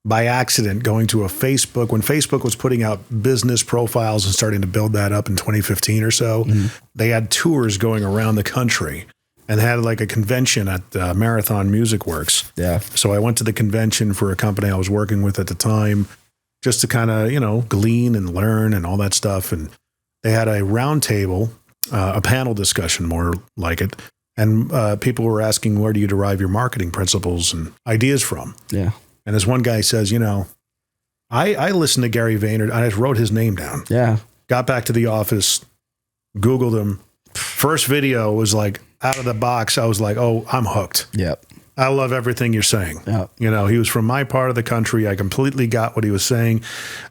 by accident going to a Facebook, when Facebook was putting out business profiles and starting to build that up in 2015 or so. They had tours going around the country and had like a convention at Marathon Music Works. Yeah. So I went to the convention for a company I was working with at the time, just to kind of, you know, glean and learn and all that stuff. And they had a round table, a panel discussion, more like it. And people were asking, where do you derive your marketing principles and ideas from? Yeah. And this one guy says, you know, I listened to Gary Vayner. I just wrote his name down. Yeah. Got back to the office, Googled him. First video was like out of the box. I was like, oh, I'm hooked. Yep. I love everything you're saying. Yep. You know, he was from my part of the country. I completely got what he was saying.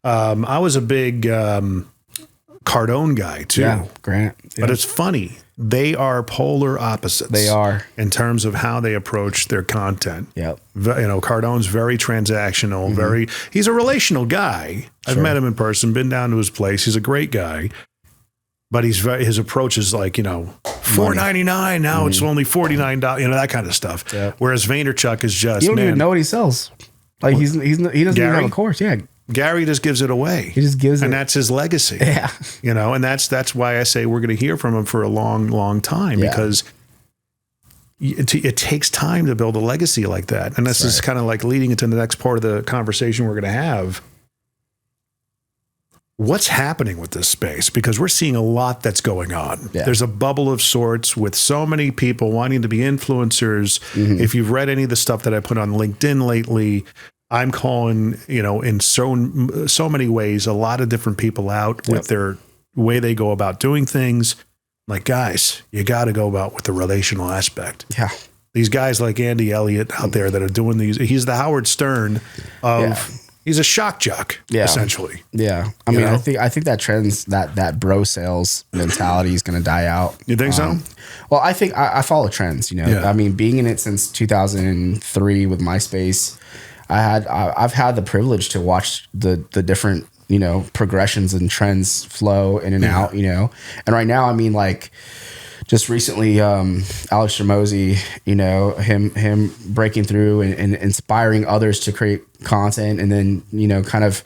I was a big Cardone guy too. Yeah, Grant. Yeah. But it's funny. They are polar opposites. They are. In terms of how they approach their content. Yep. You know, Cardone's very transactional, he's a relational guy. I've met him in person, been down to his place. He's a great guy. But his approach is like, you know, $4.99 now it's only $49, you know, that kind of stuff. Yep. Whereas Vaynerchuk is just, you don't even know what he sells. Like, he doesn't even have a course. Yeah. Gary just gives it away. He just gives it. And that's his legacy. Yeah. You know, and that's why I say we're going to hear from him for a long, long time, because it takes time to build a legacy like that. And this is kind of like leading into the next part of the conversation we're going to have. What's happening with this space? Because we're seeing a lot that's going on. Yeah. There's a bubble of sorts with so many people wanting to be influencers. Mm-hmm. If you've read any of the stuff that I put on LinkedIn lately, I'm calling, you know, in so many ways, a lot of different people out with their way they go about doing things. Like, guys, you got to go about with the relational aspect. Yeah. These guys like Andy Elliott out there that are doing these, he's the Howard Stern of, he's a shock jock, essentially. Yeah. I mean, I think that trends, that bro sales mentality is going to die out. You think so? Well, I think I follow trends, you know. Yeah. I mean, being in it since 2003 with MySpace, I've had the privilege to watch the different, you know, progressions and trends flow in and out, you know. And right now, I mean, like, just recently, Alex Hormozi, you know, him breaking through and inspiring others to create content, and then, you know, kind of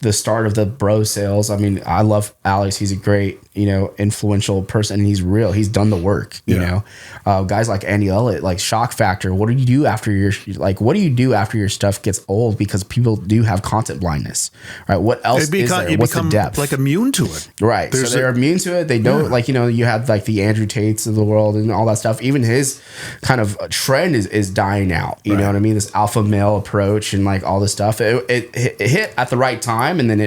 the start of the bro sales. I mean, I love Alex. He's a great, influential person, and he's real. He's done the work, you know. Guys like Andy Elliott, like Shock Factor. What do you do after your stuff gets old? Because people do have content blindness, right? What else is there? What's the depth? Like immune to it, right? So they're immune to it. They don't you had like the Andrew Tates of the world and all that stuff. Even his kind of trend is dying out. You know what I mean? This alpha male approach and like all this stuff. It hit at the right time, and then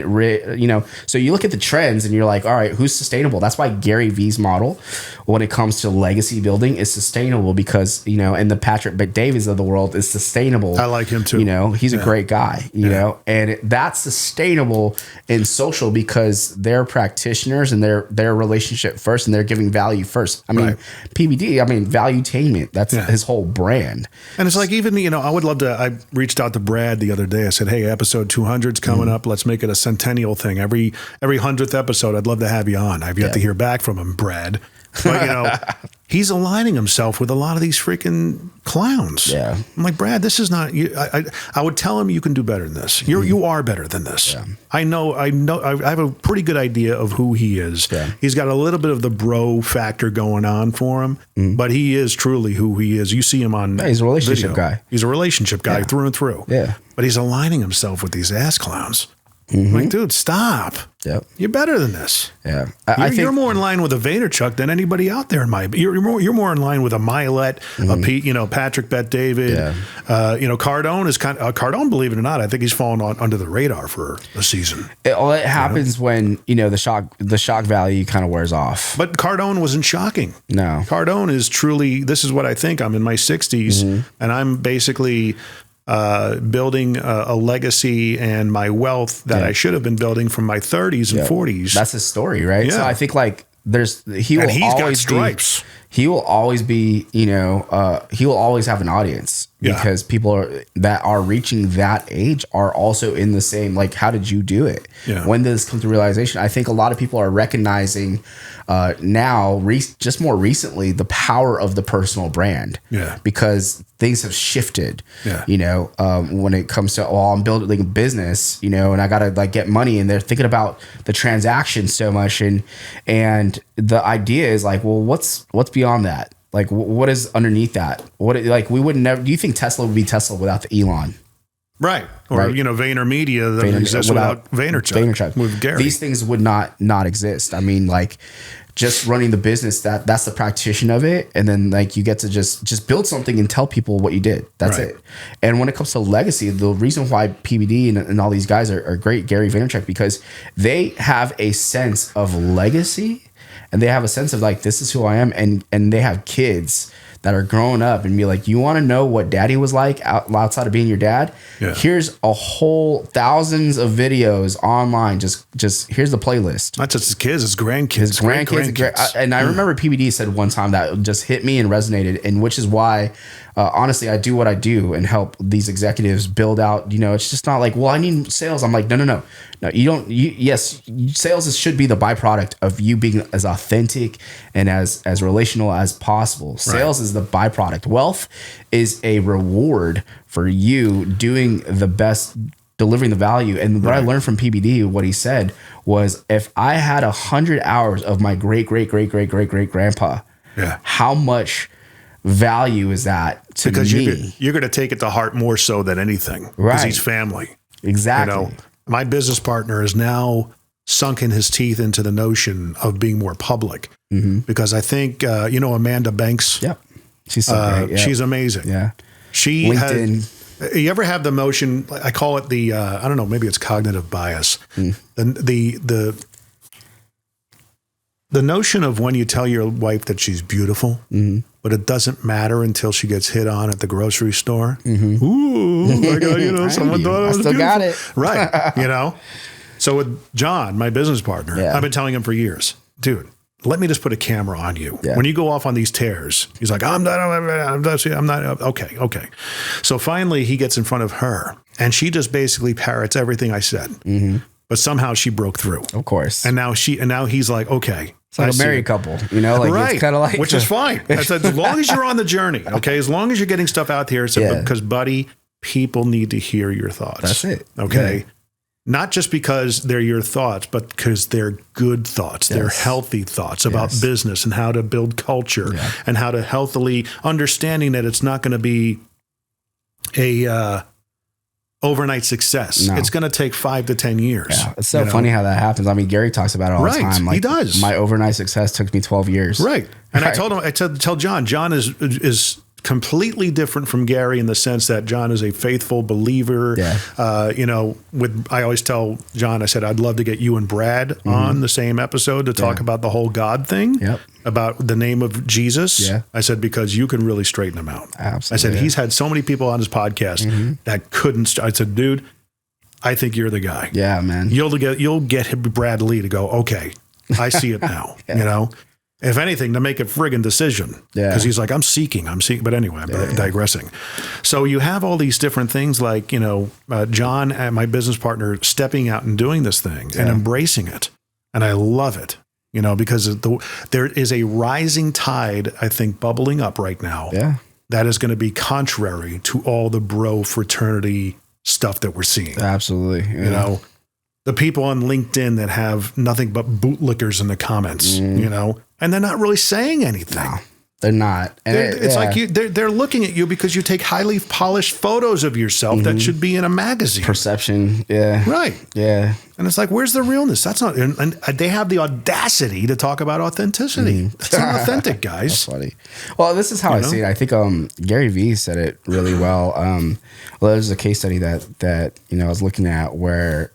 So you look at the trends, and you're like, all right, who's sustainable? That's why Gary V's model, when it comes to legacy building, is sustainable because and the Patrick Davies of the world is sustainable. I like him too. He's a great guy. And that's sustainable in social because they're practitioners and they're relationship first, and they're giving value first. I mean, PBD. I mean, valuetainment. That's his whole brand. And it's like even I would love to. I reached out to Brad the other day. I said, hey, episode 200's coming up. Let's make it a centennial thing. Every 100th episode, I'd love to have you on. I've yet to hear back from him, Brad. But he's aligning himself with a lot of these freaking clowns. Yeah, I'm like, Brad, this is not you. I would tell him you can do better than this. You are better than this. Yeah. I know. I have a pretty good idea of who he is. Yeah. He's got a little bit of the bro factor going on for him, but he is truly who he is. You see him on. Yeah, he's a relationship guy. He's a relationship guy through and through. Yeah, but he's aligning himself with these ass clowns. Like, dude, stop. Yep. You're better than this. Yeah. I think you're more in line with a Vaynerchuk than anybody out there. You're more in line with a Milet, a Pete, Patrick Bet David. Yeah. Cardone is Cardone, believe it or not, I think he's fallen under the radar for a season. It happens when, the shock value kind of wears off. But Cardone wasn't shocking. No. Cardone is truly, this is what I think. I'm in my 60s and I'm basically building a legacy and my wealth that I should have been building from my 30s and 40s. That's his story, right? Yeah. So I think like he's got stripes. He will always be, he will always have an audience because people that are reaching that age are also in the same, like, how did you do it? Yeah. When does this come to realization? I think a lot of people are recognizing now, just more recently, the power of the personal brand. Yeah. Because things have shifted. Yeah. When it comes to, I'm building a business, and I got to like get money, and they're thinking about the transaction so much, and the idea is like, well, what's beyond that? Like, what is underneath that? We would never. Do you think Tesla would be Tesla without the Elon? Right. Or, VaynerMedia that exists without Vaynerchuk. With Gary. These things would not exist. I mean, like, just running the business, that's the practitioner of it. And then like you get to just build something and tell people what you did. That's it. And when it comes to legacy, the reason why PBD and all these guys are great, Gary Vaynerchuk, because they have a sense of legacy and they have a sense of like, this is who I am. And they have kids that are growing up and be like, you want to know what daddy was like outside of being your dad? Yeah. Here's a whole thousands of videos online. Just here's the playlist. Not just his kids, his grandkids. His grandkids. And I remember PBD said one time that just hit me and resonated, and which is why, honestly, I do what I do and help these executives build out. It's just not like, well, I need sales. I'm like, no, you don't. Yes, sales should be the byproduct of you being as authentic and as relational as possible. Sales is the byproduct. Wealth is a reward for you doing the best, delivering the value. And what I learned from PBD, what he said was, if I had 100 hours of my great grandpa, how much value is that to because me? You're going to take it to heart more so than anything, because he's family. Exactly. My business partner is now sunken his teeth into the notion of being more public, because I think Amanda Banks. Yep, she's so great. Yep. She's amazing. Yeah, she LinkedIn. You ever have the motion? I call it the I don't know. Maybe it's cognitive bias. The notion of when you tell your wife that she's beautiful, but it doesn't matter until she gets hit on at the grocery store. Ooh, my God, someone thought I was still beautiful. Got it. Right, So with John, my business partner, I've been telling him for years, dude, let me just put a camera on you. Yeah. When you go off on these tears, he's like, I'm not. Okay. So finally he gets in front of her and she just basically parrots everything I said. But somehow she broke through. Of course. And now he's like, okay. It's like a married couple, right. It's kind of like, which is fine. As long as you're on the journey, okay? As long as you're getting stuff out here, because buddy, people need to hear your thoughts. That's it. Okay. Yeah. Not just because they're your thoughts, but because they're good thoughts. Yes. They're healthy thoughts about business and how to build culture and how to healthily understanding that it's not going to be a overnight success. No. It's going to take 5 to 10 years. Yeah. It's so funny how that happens. I mean, Gary talks about it all the time. Like, he does. My overnight success took me 12 years. Right. And I told him, tell John is completely different from Gary in the sense that John is a faithful believer. Yeah. I always tell John, I said, I'd love to get you and Brad on the same episode to talk about the whole God thing, about the name of Jesus. Yeah. I said, because you can really straighten him out. Absolutely. I said, he's had so many people on his podcast that couldn't. I said, dude, I think you're the guy. Yeah, man. You'll get Brad Lee to go, okay, I see it now, If anything, to make a friggin' decision. Yeah. Because he's like, I'm seeking. But anyway, I'm digressing. So you have all these different things like, John and my business partner stepping out and doing this thing and embracing it. And I love it, because there is a rising tide, I think, bubbling up right now. Yeah. That is going to be contrary to all the bro fraternity stuff that we're seeing. Absolutely. Yeah. The people on LinkedIn that have nothing but bootlickers in the comments, and they're not really saying anything. No, they're not. And it's like they're looking at you because you take highly polished photos of yourself that should be in a magazine. Perception. Yeah. Right. Yeah. And it's like, where's the realness? That's not, and they have the audacity to talk about authenticity. It's not authentic, guys. That's funny. Well, this is how I see it. I think Gary Vee said it really well. There's a case study that I was looking at where,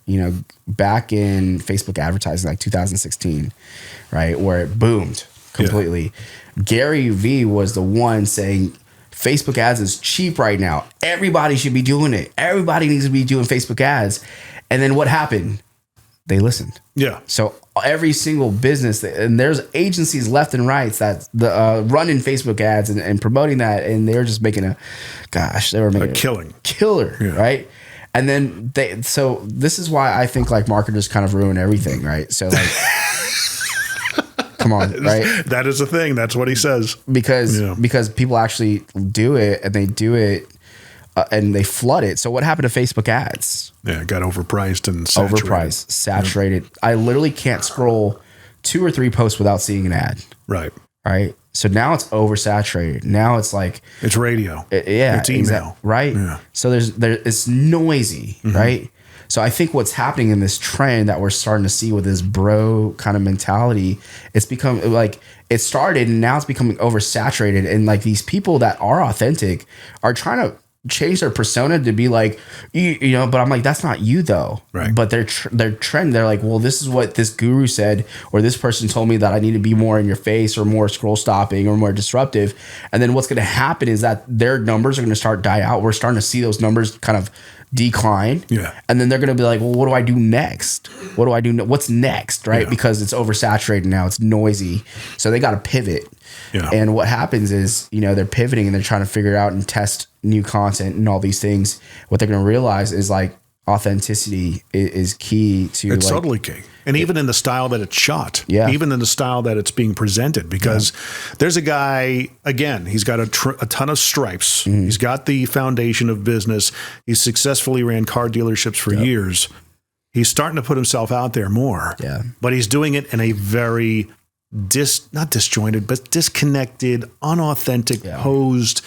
back in Facebook advertising, like 2016, right, where it boomed completely. Yeah. Gary Vee was the one saying, Facebook ads is cheap right now. Everybody should be doing it. Everybody needs to be doing Facebook ads. And then what happened? They listened. Yeah. So every single business, and there's agencies left and right that running Facebook ads and promoting that, and they're just making a killer, right? And then so this is why I think like marketers kind of ruin everything, right? So like, come on, right? That is a thing. That's what he says. Because people actually do it, and they do it. And they flood it. So what happened to Facebook ads? Yeah, it got overpriced and saturated. Saturated. Yep. I literally can't scroll 2 or 3 posts without seeing an ad. Right. So now it's oversaturated. Now it's like it's radio. It's email. Right. Yeah. So it's noisy. Right. So I think what's happening in this trend that we're starting to see with this bro kind of mentality, it's become like it started and now it's becoming oversaturated. And like these people that are authentic are trying to change their persona to be like, but I'm like, that's not you though. Right. But their trend, they're like, well, this is what this guru said, or this person told me that I need to be more in your face or more scroll stopping or more disruptive. And then what's going to happen is that their numbers are going to start die out. We're starting to see those numbers kind of decline. Yeah. And then they're going to be like, well, what do I do next? What do I do? What's next? Right. Yeah. Because it's oversaturated now. It's noisy. So they got to pivot. Yeah. And what happens is, they're pivoting and they're trying to figure out and test new content and all these things. What they're going to realize is like authenticity is key to it's totally key. And even in the style that it's shot, even in the style that it's being presented, because there's a guy, again, he's got a ton of stripes. He's got the foundation of business. He's successfully ran car dealerships for years. He's starting to put himself out there more, but he's doing it in a very not disjointed, but disconnected, unauthentic, posed,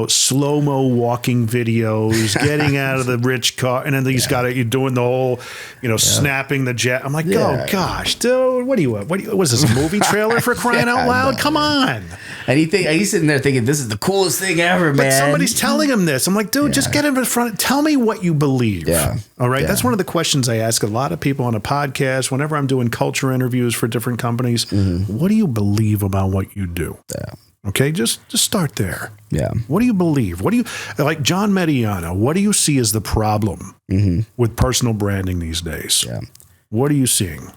slow-mo walking videos, getting out of the rich car. And then he's got it, you're doing the whole, snapping the jet. I'm like, oh gosh, dude, what is this, a movie trailer for crying out loud? Come on. And he's sitting there thinking, this is the coolest thing ever, man. But somebody's telling him this. I'm like, dude, just get him in front. Tell me what you believe. Yeah. All right. Yeah. That's one of the questions I ask a lot of people on a podcast, whenever I'm doing culture interviews for different companies. What do you believe about what you do? Yeah. Okay, just start there. Yeah. What do you believe? What do you like, John Mediana? What do you see as the problem with personal branding these days? Yeah. What are you seeing?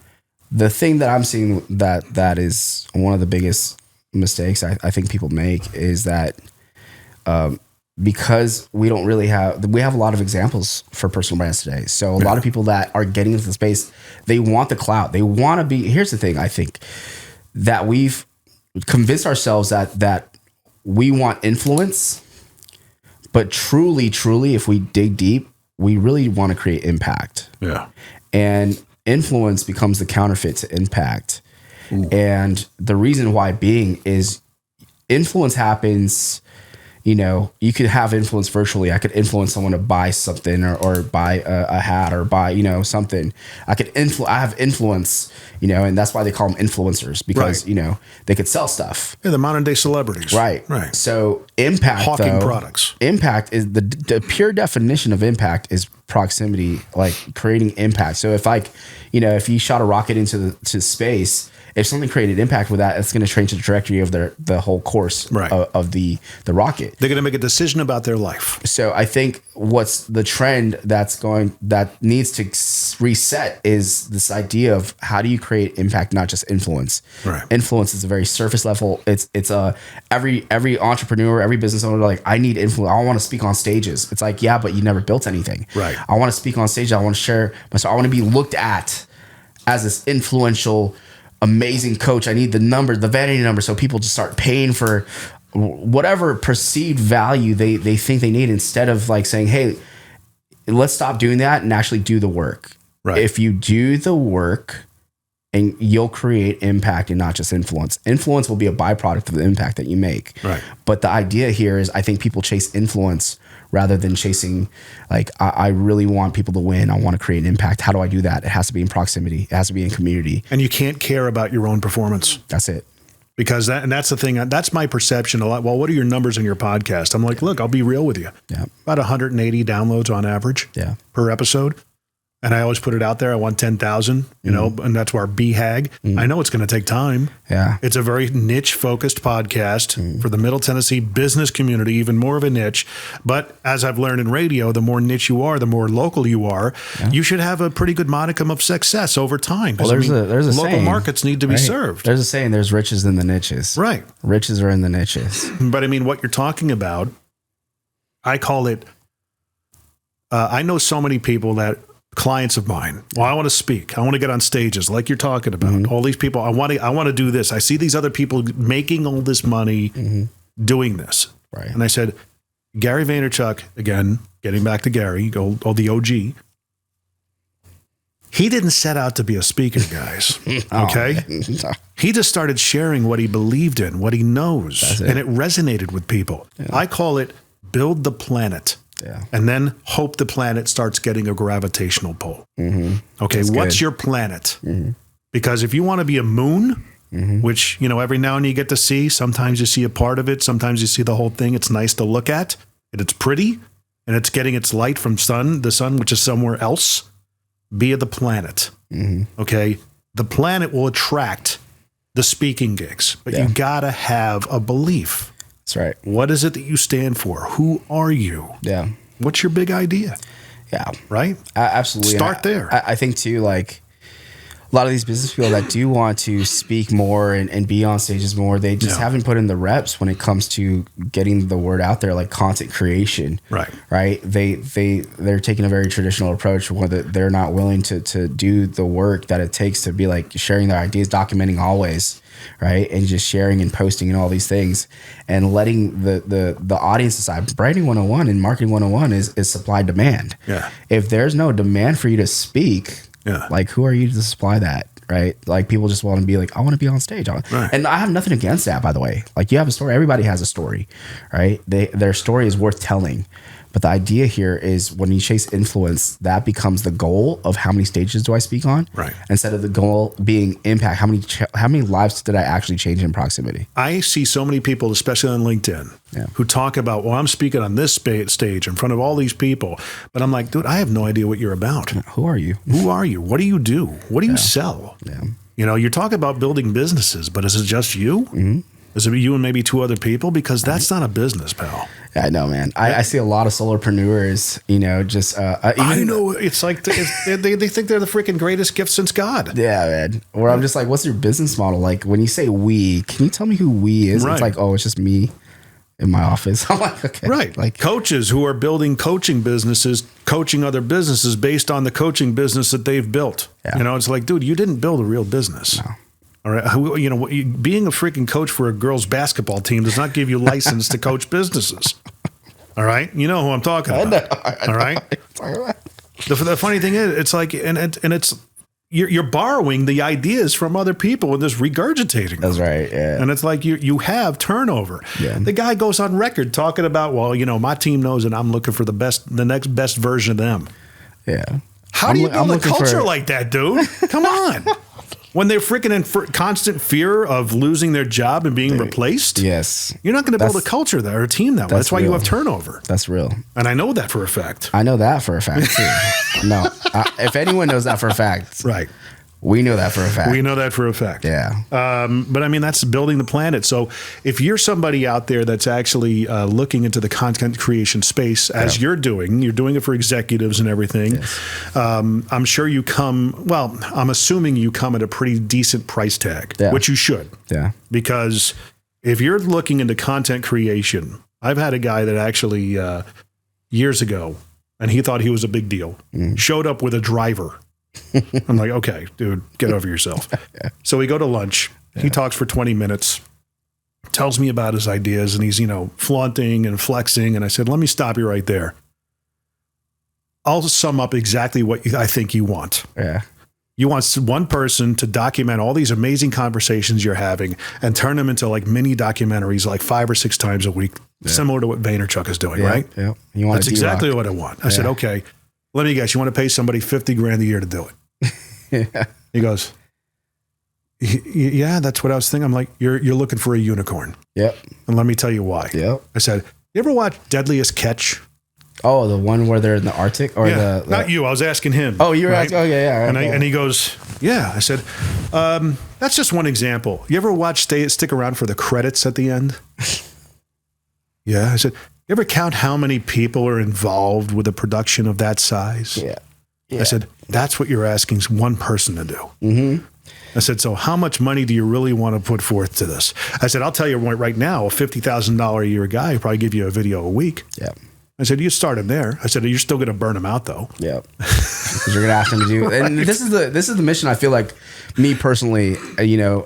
The thing that I'm seeing that is one of the biggest mistakes I think people make is that because we have a lot of examples for personal brands today. So a lot of people that are getting into the space, they want the clout. They want to be. Here's the thing. I think that we've convinced ourselves that we want influence, but truly, if we dig deep, we really want to create impact. Yeah. And influence becomes the counterfeit to impact. Ooh. And the reason why being is influence happens, you know, you could have influence virtually. I could influence someone to buy something or buy a hat or buy, you know, something. I have influence, you know, and that's why they call them influencers, because, you know, they could sell stuff. Yeah, the modern day celebrities. Right. So impact, hawking products. Impact is the pure definition of impact is proximity, like creating impact. So if like, you know, if you shot a rocket to space, if something created impact with that, it's going to change the trajectory of the whole course of the rocket. They're going to make a decision about their life. So I think what's the trend that needs to reset is this idea of how do you create impact, not just influence. Right. Influence is a very surface level. It's every entrepreneur, every business owner, like, I need influence. I want to speak on stages. It's like, yeah, but you never built anything. Right. I want to speak on stage. I want to share. So I want to be looked at as this influential, amazing coach. I need the vanity number, so people just start paying for whatever perceived value they think they need, instead of like saying, hey, let's stop doing that and actually do the work. Right. If you do the work, and you'll create impact and not just influence. Influence will be a byproduct of the impact that you make. Right. But the idea here is, I think people chase influence rather than chasing, like, I really want people to win. I want to create an impact. How do I do that? It has to be in proximity. It has to be in community. And you can't care about your own performance. That's it. Because that's the thing. That's my perception a lot. Well, what are your numbers in your podcast? I'm like, look, I'll be real with you. Yeah. About 180 downloads on average. Yeah. Per episode. And I always put it out there. I want 10,000, you know, and that's our BHAG. I know it's going to take time. Yeah. It's a very niche focused podcast for the Middle Tennessee business community, even more of a niche. But as I've learned in radio, the more niche you are, the more local you are, you should have a pretty good modicum of success over time. Well, there's a local saying, markets need to be served. There's a saying, there's riches in the niches. Right. Riches are in the niches. But I mean, what you're talking about, I call it, I know so many people that, clients of mine. Well, I want to speak. I want to get on stages like you're talking about. All these people, I want to do this. I see these other people making all this money doing this. Right. And I said, Gary Vaynerchuk, again, getting back to Gary, the OG, he didn't set out to be a speaker, guys. Okay? He just started sharing what he believed in, what he knows, and it resonated with people. Yeah. I call it build the planet. Yeah. And then hope the planet starts getting a gravitational pull. Okay, That's what's good. your planet? Because if you want to be a moon, which, you know, every now and then you get to see, sometimes you see a part of it, sometimes you see the whole thing. It's nice to look at, and it's pretty, and it's getting its light from the sun, which is somewhere else. Be the planet. Okay, the planet will attract the speaking gigs, but you gotta have a belief. That's right. What is it that you stand for? Who are you? Yeah. What's your big idea? Yeah. Right? Absolutely. Start there. I think too, like, a lot of these business people that do want to speak more and be on stages more, they just haven't put in the reps when it comes to getting the word out there, like content creation. Right. Right. They're taking a very traditional approach where they're not willing to do the work that it takes to be like sharing their ideas, documenting always. Right. And just sharing and posting and all these things and letting the audience decide. Branding 101 and marketing 101 is supply demand. Yeah. If there's no demand for you to speak, like, who are you to supply that? Right. Like, people just want to be like, I want to be on stage. Right. And I have nothing against that, by the way. Like, you have a story. Everybody has a story. Right. Their story is worth telling. But the idea here is when you chase influence, that becomes the goal of how many stages do I speak on? Right. Instead of the goal being impact, how many lives did I actually change in proximity? I see so many people, especially on LinkedIn, who talk about, well, I'm speaking on this stage in front of all these people. But I'm like, dude, I have no idea what you're about. Who are you? Who are you? What do you do? What do you sell? Yeah. You know, you're talking about building businesses, but is it just you? Is it you and maybe two other people? Because that's not a business, pal. Yeah, I know, man. I see a lot of solopreneurs, you know, just... I know. It's like they think they're the freaking greatest gift since God. Yeah, man. Or I'm just like, what's your business model? Like, when you say we, can you tell me who we is? Right. It's like, oh, it's just me in my office. I'm like, okay. Right. Like coaches who are building coaching businesses, coaching other businesses based on the coaching business that they've built. Yeah. You know, it's like, dude, you didn't build a real business. No. All right, you know, being a freaking coach for a girls' basketball team does not give you license to coach businesses. All right. You know who I'm talking about. All right. The funny thing is, it's like, and it's, you're borrowing the ideas from other people and just regurgitating them. That's right. Yeah. And it's like you have turnover. Yeah. The guy goes on record talking about, well, my team knows that I'm looking for the next best version of them. Yeah. How do you build a culture like that, dude? Come on. When they're freaking in constant fear of losing their job and being replaced. Yes. You're not going to build a culture there or a team that way. That's why you have turnover. That's real. And I know that for a fact. I know that for a fact, too. No. If anyone knows that for a fact. Right. We know that for a fact. We know that for a fact. Yeah. But I mean, that's building the planet. So if you're somebody out there that's actually looking into the content creation space as you're doing it for executives and everything. Yes. I'm sure I'm assuming you come at a pretty decent price tag, which you should. Yeah. Because if you're looking into content creation, I've had a guy that actually years ago, and he thought he was a big deal, showed up with a driver. I'm like, okay, dude, get over yourself. So we go to lunch. He talks for 20 minutes, tells me about his ideas, and he's, flaunting and flexing. And I said, let me stop you right there. I'll sum up exactly what I think you want. Yeah. You want one person to document all these amazing conversations you're having and turn them into like mini documentaries like 5 or 6 times a week, similar to what Vaynerchuk is doing, right? Yeah. That's exactly what I want. I said, okay. Let me guess, you want to pay somebody $50,000 a year to do it? He goes, yeah, that's what I was thinking. I'm like, you're looking for a unicorn. Yep. And let me tell you why. Yep. I said, you ever watch Deadliest Catch? Oh, the one where they're in the Arctic? Or not you. I was asking him. Oh, you were asking? Oh, yeah. And he goes, yeah. I said, that's just one example. You ever watch stick around for the credits at the end? Yeah. I said, you ever count how many people are involved with a production of that size? Yeah. I said, that's what you're asking one person to do. Mm-hmm. I said, so how much money do you really want to put forth to this? I said, I'll tell you right now, a $50,000 a year guy will probably give you a video a week. Yeah. I said, you start him there. I said, you're still going to burn him out though. Yeah. Because you're going to ask him to do, and this is the mission I feel like me personally,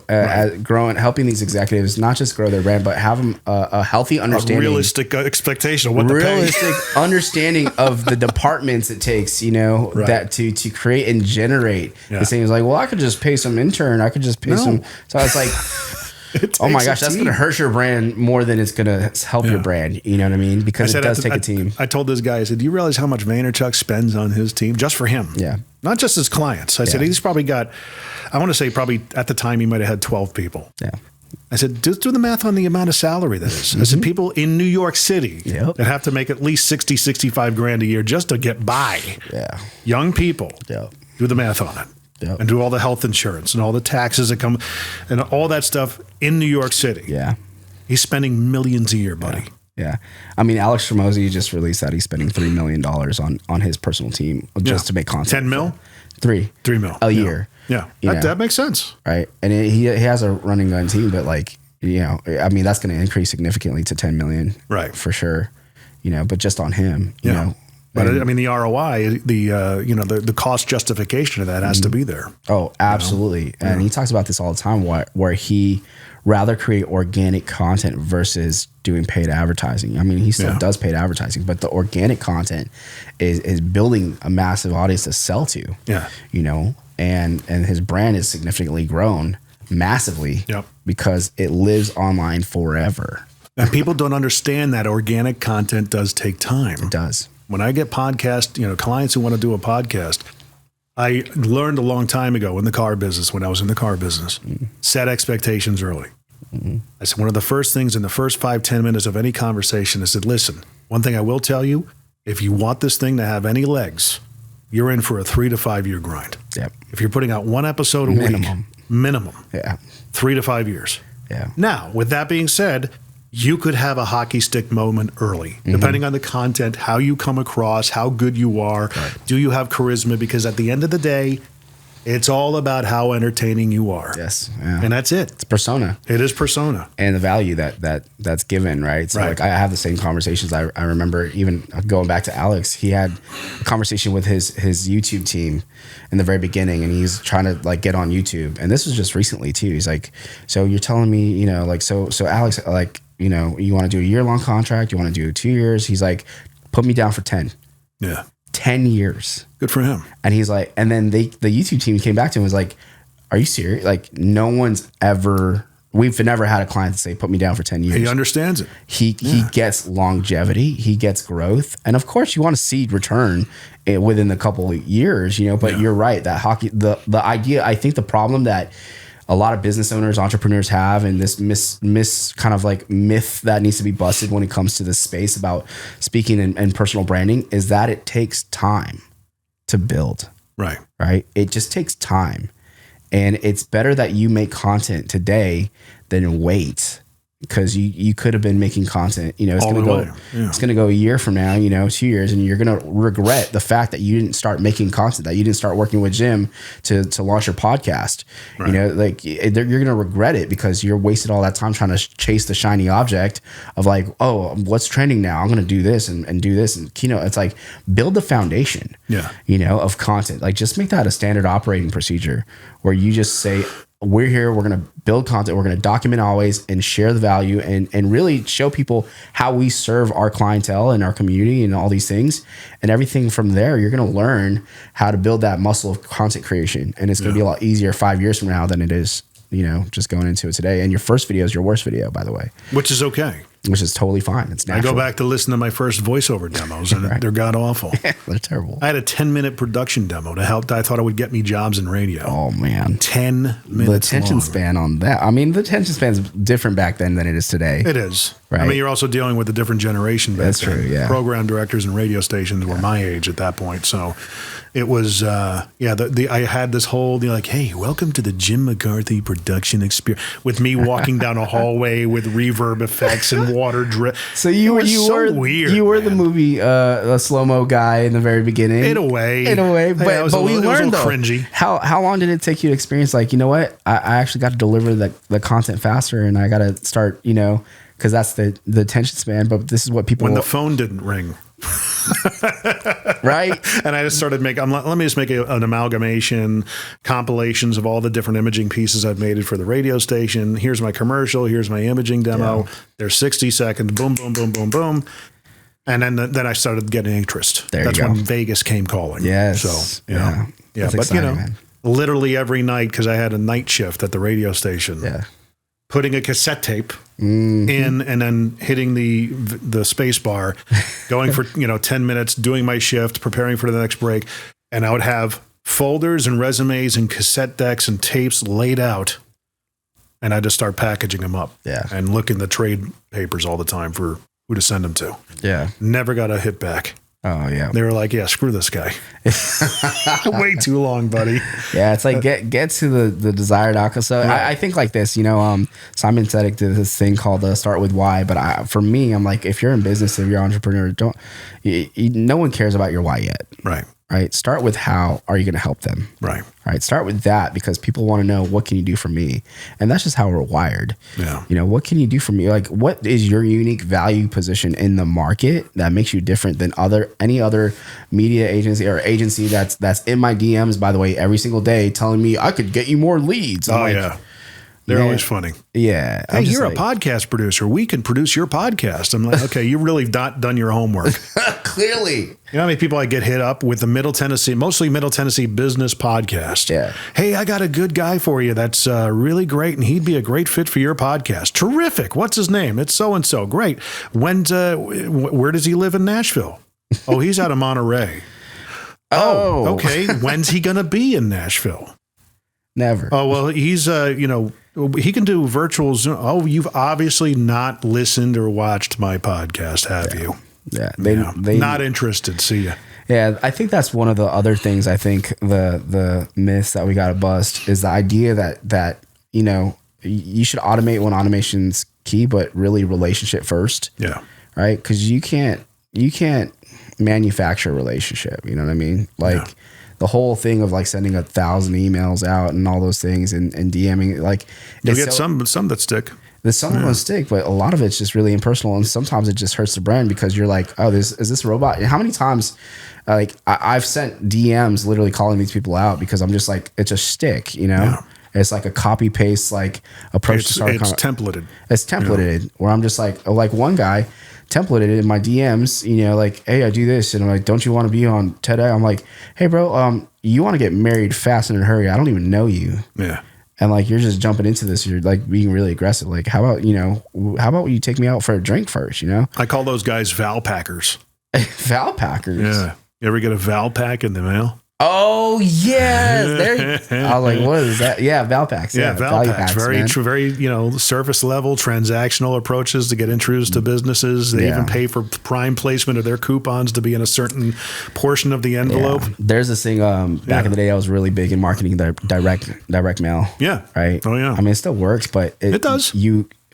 helping these executives, not just grow their brand, but have them a healthy understanding. A realistic expectation of what to pay. Realistic understanding of the departments it takes, that to create and generate the same. It's like, well, I could just pay some intern. I could just pay some. So it's like, oh my gosh, that's going to hurt your brand more than it's going to help your brand. You know what I mean? Because it does take a team. I told this guy, I said, do you realize how much Vaynerchuk spends on his team just for him? Yeah. Not just his clients. I said, he's probably got, I want to say probably at the time he might have had 12 people. Yeah. I said, just do the math on the amount of salary that is. I said, people in New York City that have to make at least 60, 65 grand a year just to get by. Yeah. Young people. Yeah. Do the math on it. Yep. And do all the health insurance and all the taxes that come and all that stuff in New York City. Yeah. He's spending millions a year, buddy. Yeah. I mean, Alex Hormozi just released that he's spending $3 million on his personal team just to make content. 10 mil? 3 mil. A year. Yeah. That makes sense. Right. And he has a running gun team, but I mean, that's going to increase significantly to 10 million. Right. For sure. But just on him, you know. But I mean, the ROI, the cost justification of that has to be there. Oh, absolutely. And he talks about this all the time, where he rather create organic content versus doing paid advertising. I mean, he still does paid advertising, but the organic content is building a massive audience to sell to. Yeah. And his brand is significantly grown massively because it lives online forever. And people don't understand that organic content does take time. It does. When I get podcast, clients who want to do a podcast, I learned a long time ago in the car business, when I was in the car business, set expectations early. I said, one of the first things in the first 5-10 minutes of any conversation, I said, listen, one thing I will tell you, if you want this thing to have any legs, you're in for a 3 to 5 year grind. Yep. If you're putting out one episode a week, minimum, 3 to 5 years. Yeah. Now, with that being said, you could have a hockey stick moment early, depending on the content, how you come across, how good you are. Right. Do you have charisma? Because at the end of the day, it's all about how entertaining you are. Yes. Yeah. And that's it. It's persona. It is persona. And the value that's given, right? So like I have the same conversations. I remember even going back to Alex, he had a conversation with his YouTube team in the very beginning, and he's trying to like get on YouTube. And this was just recently too. He's like, so you're telling me, so Alex, like, you know, you want to do a year-long contract? You want to do 2 years? He's like, put me down for 10. Yeah. 10 years. Good for him. And he's like, and then the YouTube team came back to him and was like, are you serious? Like, we've never had a client say, put me down for 10 years. He understands it. He gets longevity. He gets growth. And of course you want to see return within the couple of years, you know, but you're right. That hockey, the idea, I think the problem that a lot of business owners, entrepreneurs have, and this kind of like myth that needs to be busted when it comes to this space about speaking and personal branding is that it takes time to build. Right. Right. It just takes time. And it's better that you make content today than wait, because you could have been making content, you know, it's going to go a year from now, you know, 2 years, and you're going to regret the fact that you didn't start making content, that you didn't start working with Jim to launch your podcast. Right. You know, like you're going to regret it because you're wasted all that time trying to chase the shiny object of like, oh, what's trending now? I'm going to do this and do this. And, you know, it's like build the foundation, you know, of content. Like just make that a standard operating procedure where you just say, we're here, we're going to build content, we're going to document always and share the value and really show people how we serve our clientele and our community and all these things. And everything from there, you're going to learn how to build that muscle of content creation. And it's going to be a lot easier 5 years from now than it is, you know, just going into it today. And your first video is your worst video, by the way. Which is okay. Which is totally fine. It's natural. I go back to listen to my first voiceover demos, and they're god awful. They're terrible. I had a 10-minute production demo to help. I thought it would get me jobs in radio. Oh man, 10 minutes. The attention span on that. I mean, the attention span is different back then than it is today. It is. Right. I mean, you're also dealing with a different generation back then. That's true. Yeah. Program directors and radio stations were my age at that point, so it was. I had this whole like, hey, welcome to the Jim McCarthy production experience, with me walking down a hallway with reverb effects and water drip. So you were weird. You were the movie the slow-mo guy in the very beginning. In a way. But we learned though. Cringy. How long did it take you to experience like, you know what? I actually got to deliver the content faster, and I got to start, you know, because that's the attention span. But this is what people when the phone didn't ring. Right. And I just started let me just make an amalgamation, compilations of all the different imaging pieces I've made for the radio station. Here's my commercial. Here's my imaging demo. They're 60 seconds. Boom, boom, boom, boom, boom. And then I started getting interest. That's when Vegas came calling. Yes. So, yeah. But exciting, you know, man. Literally every night, because I had a night shift at the radio station. Yeah. Putting a cassette tape in and then hitting the space bar, going for 10 minutes, doing my shift, preparing for the next break, and I would have folders and resumes and cassette decks and tapes laid out, and I'd just start packaging them up. Yeah, and look in the trade papers all the time for who to send them to. Yeah, never got a hit back. Oh yeah, they were like, yeah, screw this guy. Way too long, buddy. Yeah, it's like get to the desired outcome. So I think like this, you know, Simon Sinek did this thing called Start With Why. But for me, I'm like, if you're in business, if you're an entrepreneur, no one cares about your why yet. Right. Right. Start with how are you going to help them? Right. Right. Start with that, because people want to know, what can you do for me? And that's just how we're wired. Yeah. You know, what can you do for me? Like, what is your unique value position in the market that makes you different than any other media agency or agency that's in my DMs, by the way, every single day telling me I could get you more leads? Yeah. They're always funny. Yeah. Hey, you're a podcast producer. We can produce your podcast. I'm like, okay, you really not done your homework. Clearly. You know how many people I get hit up with the mostly Middle Tennessee business podcast? Yeah. Hey, I got a good guy for you that's really great, and he'd be a great fit for your podcast. Terrific. What's his name? It's so-and-so. Great. Where does he live in Nashville? Oh, he's out of Monterey. Oh, okay. When's he going to be in Nashville? Never. Oh, well, he's, he can do virtual Zoom. Oh, you've obviously not listened or watched my podcast, have you? Yeah. They not interested. See ya. Yeah. I think that's one of the other things. I think the myths that we got to bust is the idea that, you know, you should automate when automation's key, but really relationship first. Yeah. Right. Because you can't manufacture a relationship. You know what I mean? Like, the whole thing of like sending 1,000 emails out and all those things and DMing, like you get some that stick. There's some of them stick, but a lot of it's just really impersonal, and sometimes it just hurts the brand because you're like, oh, is this a robot? And how many times, like I've sent DMs literally calling these people out because I'm just like, it's a stick, you know. Yeah. It's like a copy paste like approach to start. It's templated. It's templated where I'm just like one guy templated it in my DMs, like, hey, I do this. And I'm like, don't you want to be on TEDx? I'm like, hey, bro, you want to get married fast and in a hurry. I don't even know you. Yeah. And like, you're just jumping into this. You're like being really aggressive. Like, how about you take me out for a drink first, I call those guys Val Packers. Val Packers? Yeah. You ever get a Val Pack in the mail? Oh, yes. I was like, what is that? Yeah, Val Packs. Yeah, Val Packs. Very, surface level transactional approaches to get introduced to businesses. They even pay for prime placement of their coupons to be in a certain portion of the envelope. Yeah. There's this thing back in the day I was really big in marketing, direct mail. Yeah. Right? Oh, yeah. I mean, it still works, but it does.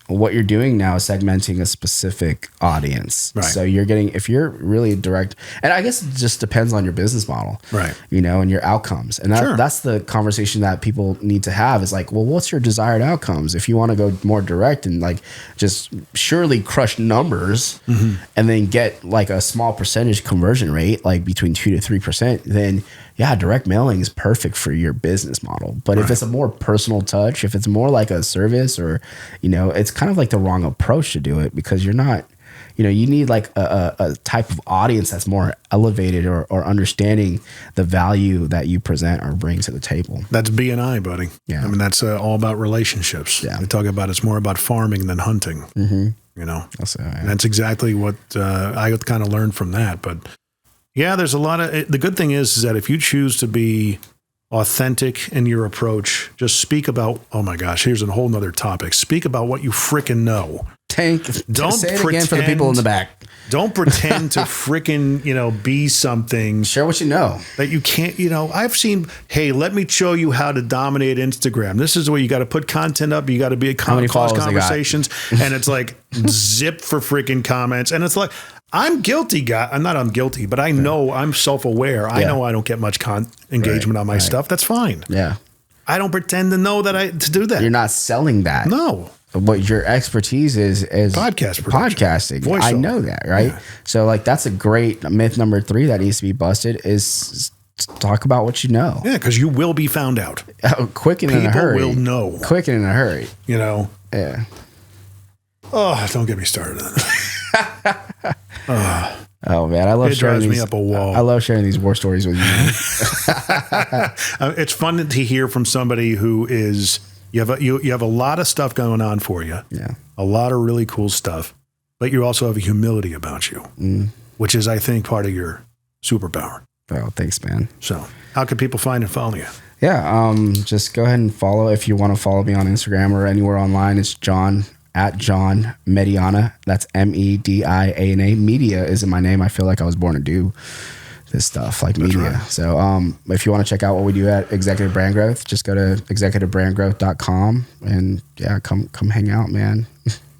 What you're doing now is segmenting a specific audience. Right. So if you're really direct, and I guess it just depends on your business model, right? And your outcomes. And that's the conversation that people need to have is like, well, what's your desired outcomes? If you want to go more direct and like just surely crush numbers and then get like a small percentage conversion rate, like between 2 to 3%, then yeah, direct mailing is perfect for your business model. But if it's a more personal touch, if it's more like a service or, it's kind of like the wrong approach to do it because you're not, you need like a type of audience that's more elevated or understanding the value that you present or bring to the table. That's B&I, buddy. Yeah. I mean, that's all about relationships. Yeah. We talk about it's more about farming than hunting, That's exactly what I kind of learned from that. But yeah, there's a lot of, the good thing is that if you choose to be authentic in your approach, just speak about, oh my gosh, here's a whole nother topic. Speak about what you freaking know. Don't say it again for the people in the back. Don't pretend to freaking, be something. Share what you know. That you can't, I've seen, hey, let me show you how to dominate Instagram. This is where you got to put content up. You got to be cause conversations. And it's like zip for freaking comments. And it's like, I'm guilty, guy. I'm guilty, but I know I'm self-aware. I know I don't get much engagement on my stuff. That's fine. Yeah. I don't pretend to know to do that. You're not selling that. No. What your expertise is podcasting. Voiceover. I know that, right? Yeah. So like that's a great myth number 3 that needs to be busted is talk about what you know. Yeah, because you will be found out. Quick and in a hurry. People will know. Quick and in a hurry. Yeah. Oh, don't get me started on that. Oh man, I love sharing these. Me up a wall. I love sharing these war stories with you. It's fun to hear from somebody who is you have a lot of stuff going on for you. Yeah, a lot of really cool stuff, but you also have a humility about you, which is, I think, part of your superpower. Oh, thanks, man. So, how can people find and follow you? Yeah, just go ahead and follow if you want to follow me on Instagram or anywhere online. It's John Mediana. That's Mediana. Media is in my name. I feel like I was born to do this stuff like media. Right. So if you want to check out what we do at Executive Brand Growth, just go to executivebrandgrowth.com and come hang out, man.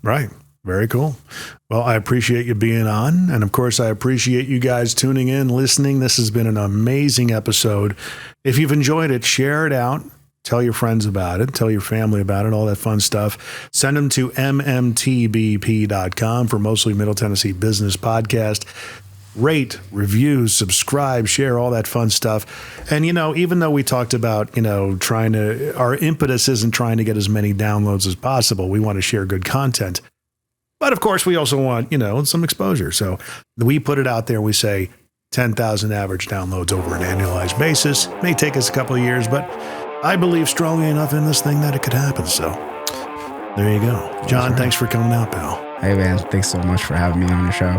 Right. Very cool. Well, I appreciate you being on. And of course, I appreciate you guys tuning in, listening. This has been an amazing episode. If you've enjoyed it, share it out. Tell your friends about it. Tell your family about it, all that fun stuff. Send them to MMTBP.com for Mostly Middle Tennessee Business Podcast. Rate, review, subscribe, share, all that fun stuff. And, even though we talked about, our impetus isn't trying to get as many downloads as possible. We want to share good content. But of course, we also want, some exposure. So we put it out there. We say 10,000 average downloads over an annualized basis. It may take us a couple of years, but I believe strongly enough in this thing that it could happen. So there you go. John, thanks for coming out, pal. Hey, man. Thanks so much for having me on your show.